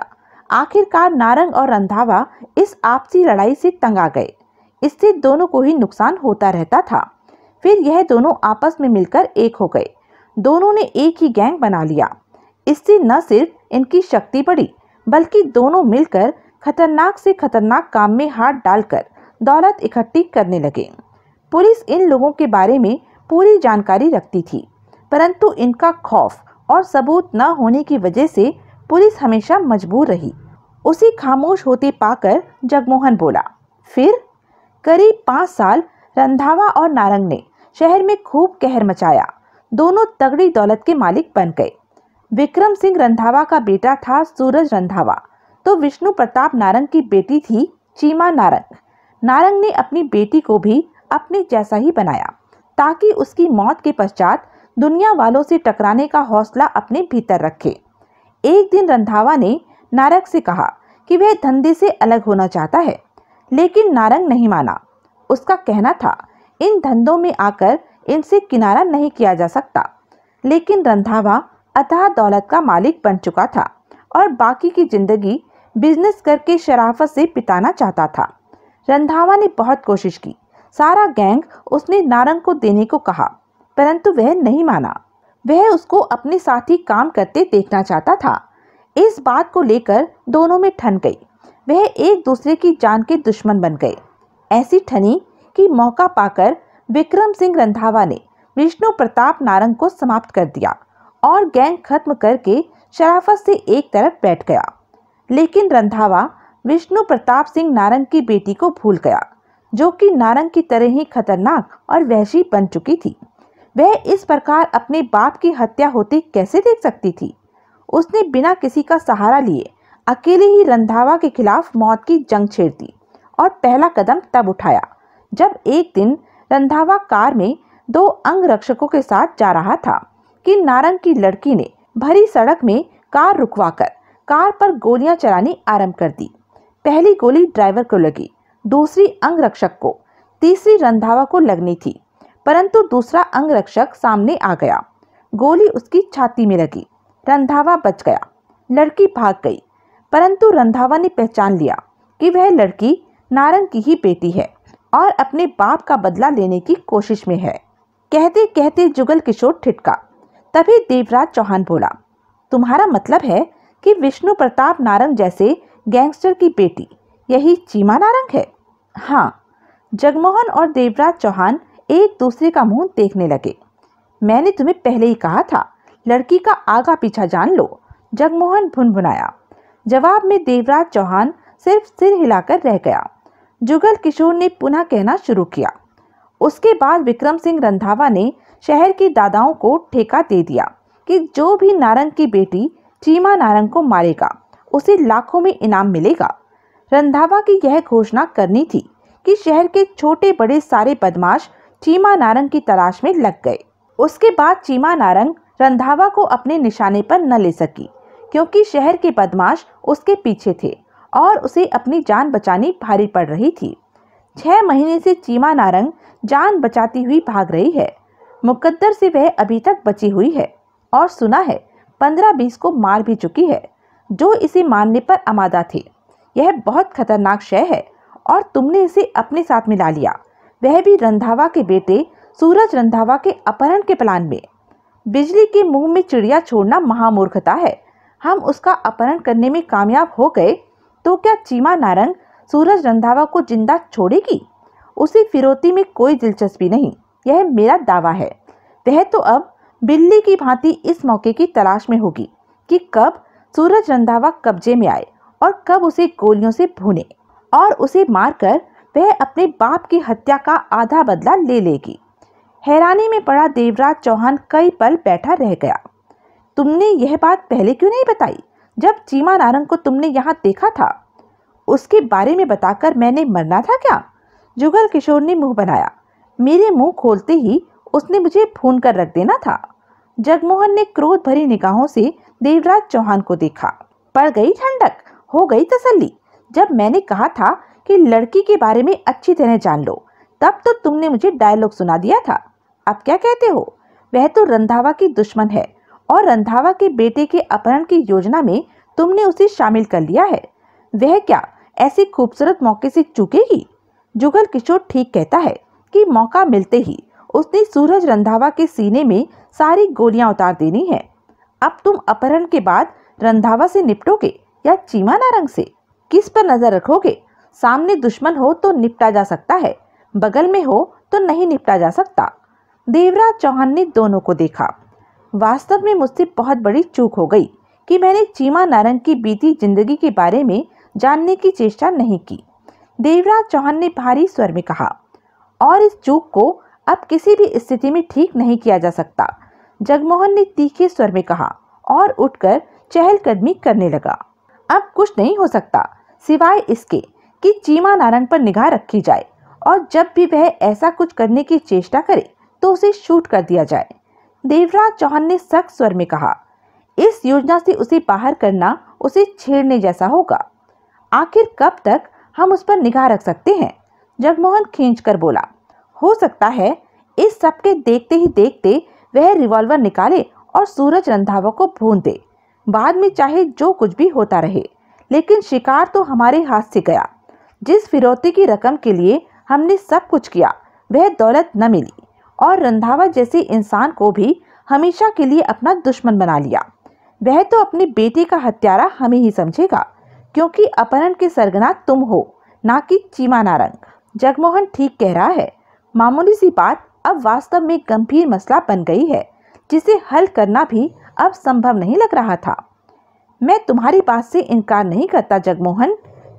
आखिरकार नारंग और रंधावा इस आपसी लड़ाई से तंग आ गए। इससे दोनों को ही नुकसान होता रहता था। फिर यह दोनों आपस में मिलकर एक हो गए। दोनों ने एक ही गैंग बना लिया। इससे न सिर्फ इनकी शक्ति बढ़ी बल्कि दोनों मिलकर खतरनाक से खतरनाक काम में हाथ डालकर दौलत इकट्ठी करने लगे। पुलिस इन लोगों के बारे में पूरी जानकारी रखती थी, परंतु इनका खौफ और सबूत न होने की वजह से पुलिस हमेशा मजबूर रही। उसी खामोश होते पाकर जगमोहन बोला, फिर करीब 5 साल रंधावा और नारंग ने शहर में खूब कहर मचाया। दोनों तगड़ी दौलत के मालिक बन गए। विक्रम सिंह रंधावा का बेटा था सूरज रंधावा, तो विष्णु प्रताप नारंग की बेटी थी चीमा नारंग। नारंग ने अपनी बेटी को भी अपने जैसा ही बनाया ताकि उसकी मौत के पश्चात दुनिया वालों से टकराने का हौसला अपने भीतर रखे। एक दिन रंधावा ने नारंग से कहा कि वह धंधे से अलग होना चाहता है, लेकिन नारंग नहीं माना। उसका कहना था, इन धंधों में आकर इनसे किनारा नहीं किया जा सकता। लेकिन रंधावा अथाह दौलत का मालिक बन चुका था और बाकी की जिंदगी बिजनेस करके शराफत से बिताना चाहता था। रंधावा ने बहुत कोशिश की। सारा गैंग उसने नारंग को देने को कहा, परंतु वह नहीं माना। वह उसको अपने साथ ही काम करते देखना चाहता था। इस बात को लेकर दोनों में ठन गई। वह एक दूसरे की जान के दुश्मन बन गए। ऐसी ठनी कि मौका पाकर विक्रम सिंह रंधावा ने विष्णु प्रताप नारंग को समाप्त कर दिया और गैंग खत्म करके शराफत से एक तरफ बैठ गया। लेकिन रंधावा विष्णु प्रताप सिंह नारंग की बेटी को भूल गया, जो कि नारंग की तरह ही खतरनाक और वहशी बन चुकी थी। वह इस प्रकार अपने बाप की हत्या होती कैसे देख सकती थी। उसने बिना किसी का सहारा लिए अकेले ही रंधावा के खिलाफ मौत की जंग छेड़ दी और पहला कदम तब उठाया जब एक दिन रंधावा कार में 2 अंगरक्षकों के साथ जा रहा था कि नारंग की लड़की ने भरी सड़क में कार रुकवाकर कार पर गोलियां चलानी आरंभ कर दी। पहली गोली ड्राइवर को लगी, दूसरी अंगरक्षक को, तीसरी रंधावा को लगनी थी, परंतु दूसरा अंगरक्षक सामने आ गया। गोली उसकी छाती में लगी। रंधावा बच गया। लड़की भाग गई, परंतु रंधावा ने पहचान लिया कि वह लड़की नारंग की ही बेटी है और अपने बाप का बदला लेने की कोशिश में है। कहते कहते जुगल किशोर ठिठका। तभी देवराज चौहान बोला, तुम्हारा मतलब है कि विष्णु प्रताप नारंग जैसे गैंगस्टर की बेटी यही चीमा नारंग है? हाँ। जगमोहन और देवराज चौहान एक दूसरे का मुंह देखने लगे। मैंने तुम्हें पहले ही कहा था, लड़की का आगा पीछा जान लो, जगमोहन भुनभुनाया। जवाब में देवराज चौहान सिर्फ सिर हिलाकर रह गया। जुगल किशोर ने पुनः कहना शुरू किया। उसके बाद विक्रम सिंह रंधावा ने शहर के दादाओं को ठेका दे दिया कि जो भी नारंग की बेटी चीमा नारंग को मारेगा उसे लाखों में इनाम मिलेगा। रंधावा की यह घोषणा करनी थी कि शहर के छोटे बड़े सारे बदमाश चीमा नारंग की तलाश में लग गए। उसके बाद चीमा नारंग रंधावा को अपने निशाने पर न ले सकी, क्योंकि शहर के बदमाश उसके पीछे थे और उसे अपनी जान बचानी भारी पड़ रही थी। 6 महीने से चीमा नारंग जान बचाती हुई भाग रही है। मुकद्दर से वह अभी तक बची हुई है और सुना है 15-20 को मार भी चुकी है, जो इसे मारने पर आमादा थे। यह बहुत खतरनाक शय है और तुमने इसे अपने साथ मिला लिया, वह भी रंधावा के बेटे सूरज रंधावा के अपहरण के प्लान में। बिजली के मुंह में चिड़िया छोड़ना महामूर्खता है। हम उसका अपहरण करने में कामयाब हो गए तो क्या चीमा नारंग सूरज रंधावा को जिंदा छोड़ेगी? उसे फिरौती में कोई दिलचस्पी नहीं, यह मेरा दावा है। वह तो अब बिल्ली की भांति इस मौके की तलाश में होगी कि कब सूरज रंधावा कब्जे में आए और कब उसे गोलियों से भूने, और उसे मारकर वह अपने बाप की हत्या का आधा बदला ले लेगी। हैरानी में पड़ा देवराज चौहान कई पल बैठा रह गया। तुमने यह बात पहले क्यों नहीं बताई? जब चीमा नारंग को तुमने यहाँ देखा था, उसके बारे में बताकर मैंने मरना था क्या? जुगल किशोर ने मुंह बनाया। मेरे मुंह खोलते ही उसने मुझे भून कर रख देना था। जगमोहन ने क्रोध भरी निगाहों से देवराज चौहान को देखा। पड़ गई ठंडक, हो गई तसल्ली। जब मैंने कहा था कि लड़की के बारे में अच्छी तरह जान लो, तब तो तुमने मुझे डायलॉग सुना दिया था। अब क्या कहते हो? वह तो रंधावा की दुश्मन है और रंधावा के बेटे के अपहरण की योजना में तुमने उसे शामिल कर लिया है। वह क्या ऐसे खूबसूरत मौके से चूकेगी? जुगल किशोर ठीक कहता है कि मौका मिलते ही उसने सूरज रंधावा के सीने में सारी गोलियां उतार देनी है। अब तुम अपहरण के बाद रंधावा से निपटोगे या चीमा नारंग से? किस पर नजर रखोगे? सामने दुश्मन हो तो निपटा जा सकता है, बगल में हो तो नहीं निपटा जा सकता। देवराज चौहान ने दोनों को देखा। वास्तव में मुझसे बहुत बड़ी चूक हो गई कि मैंने चीमा नारंग की बीती जिंदगी के बारे में जानने की चेष्टा नहीं की। देवराज चौहान ने भारी स्वर में कहा, और इस चूक को अब किसी भी स्थिति में ठीक नहीं किया जा सकता। जगमोहन ने तीखे स्वर में कहा और उठकर चहलकदमी करने लगा। अब कुछ नहीं हो सकता सिवाय इसके कि चीमा नारंग पर निगाह रखी जाए और जब भी वह ऐसा कुछ करने की चेष्टा करे तो उसे शूट कर दिया जाए। देवराज चौहान ने सख्त स्वर में कहा, इस योजना से उसे बाहर करना उसे छेड़ने जैसा होगा। आखिर कब तक हम उस पर निगाह रख सकते हैं? जगमोहन खींचकर बोला, हो सकता है इस सब के देखते ही देखते वह रिवॉल्वर निकाले और सूरज रंधावा को भून दे। बाद में चाहे जो कुछ भी होता रहे, लेकिन शिकार तो हमारे हाथ से गया। जिस फिरौती की रकम के लिए हमने सब कुछ किया वह दौलत न मिली और रंधावा जैसे इंसान को भी हमेशा के लिए अपना दुश्मन बना लिया। वह तो अपने बेटे का हत्यारा हमें ही समझेगा, क्योंकि अपहरण के सरगना तुम हो, ना कि चीमा नारंग। जगमोहन ठीक कह रहा है। मामूली सी बात अब वास्तव में गंभीर मसला बन गई है, जिसे हल करना भी अब संभव नहीं लग रहा था। मैं तुम्हारी बात से इनकार नहीं करता जगमोहन,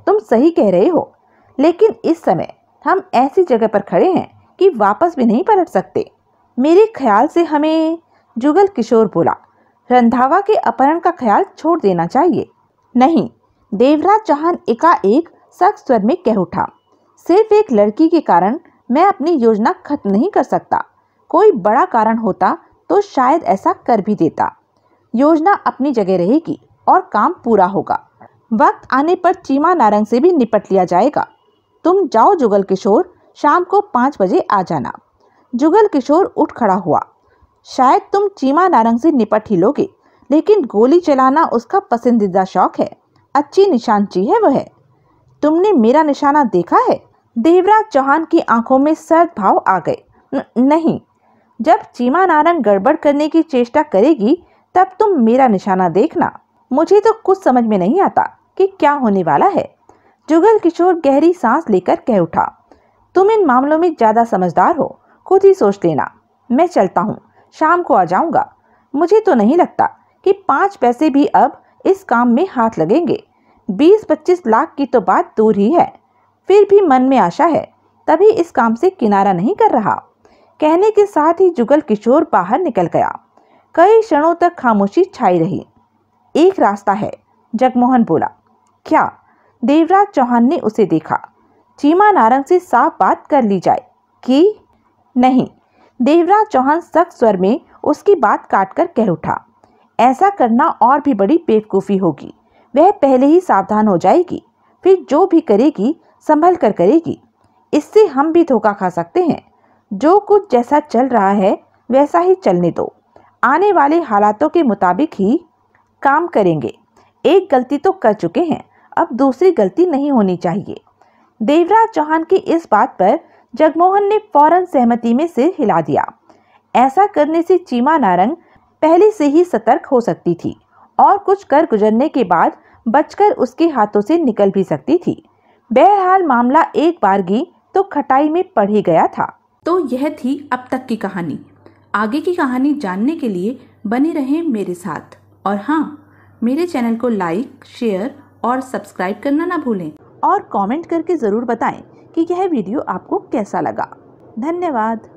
तुम सही कह रहे हो, लेकिन इस समय हम ऐसी जगह पर खड़े हैं कि वापस भी नहीं पलट सकते। मेरे ख्याल से हमें, जुगल किशोर बोला, रंधावा के अपहरण का ख्याल छोड़ देना चाहिए। नहीं, देवराज चौहान एकाएक सख्त स्वर में कह उठा। सिर्फ एक लड़की के कारण मैं अपनी योजना खत्म नहीं कर सकता। कोई बड़ा कारण होता तो शायद ऐसा कर भी देता। योजना अपनी जगह रहेगी और काम पूरा होगा। वक्त आने पर चीमा नारंग से भी निपट लिया जाएगा। तुम जाओ जुगल किशोर, शाम को 5 बजे आ जाना। जुगल किशोर उठ खड़ा हुआ। शायद तुम चीमा नारंग से निपट ही लोगे, लेकिन गोली चलाना उसका पसंदीदा शौक है। अच्छी निशानची है वह। तुमने मेरा निशाना देखा है? देवराज चौहान की आंखों में सर्द भाव आ गए। नहीं, जब चीमा नारंग गड़बड़ करने की चेष्टा करेगी तब तुम मेरा निशाना देखना। मुझे तो कुछ समझ में नहीं आता कि क्या होने वाला है। जुगल किशोर गहरी सांस लेकर कह उठा, तुम इन मामलों में ज्यादा समझदार हो, खुद ही सोच लेना। मैं चलता हूँ, शाम को आ जाऊंगा। मुझे तो नहीं लगता कि 5 पैसे भी अब इस काम में हाथ लगेंगे। 20-25 लाख की तो बात दूर ही है। फिर भी मन में आशा है, तभी इस काम से किनारा नहीं कर रहा। कहने के साथ ही जुगल किशोर बाहर निकल गया। कई क्षणों तक खामोशी छाई रही। एक रास्ता है, जगमोहन बोला। क्या? देवराज चौहान ने उसे देखा। चीमा नारंग से साफ बात कर ली जाए कि? नहीं, देवराज चौहान सख्त स्वर में उसकी बात काटकर कह उठा। ऐसा करना और भी बड़ी बेवकूफ़ी होगी। वह पहले ही सावधान हो जाएगी, फिर जो भी करेगी संभल कर करेगी। इससे हम भी धोखा खा सकते हैं। जो कुछ जैसा चल रहा है वैसा ही चलने दो। आने वाले हालातों के मुताबिक ही काम करेंगे। एक गलती तो कर चुके हैं, अब दूसरी गलती नहीं होनी चाहिए। देवराज चौहान की इस बात पर जगमोहन ने फौरन सहमति में सिर हिला दिया। ऐसा करने से चीमा नारंग पहले से ही सतर्क हो सकती थी और कुछ कर गुजरने के बाद बचकर उसके हाथों से निकल भी सकती थी। बहरहाल मामला एक बारगी तो खटाई में पड़ ही गया था। तो यह थी अब तक की कहानी। आगे की कहानी जानने के लिए बने रहें मेरे साथ। और हाँ, मेरे चैनल को लाइक, शेयर और सब्सक्राइब करना ना भूलें। और कमेंट करके ज़रूर बताएं कि यह वीडियो आपको कैसा लगा। धन्यवाद।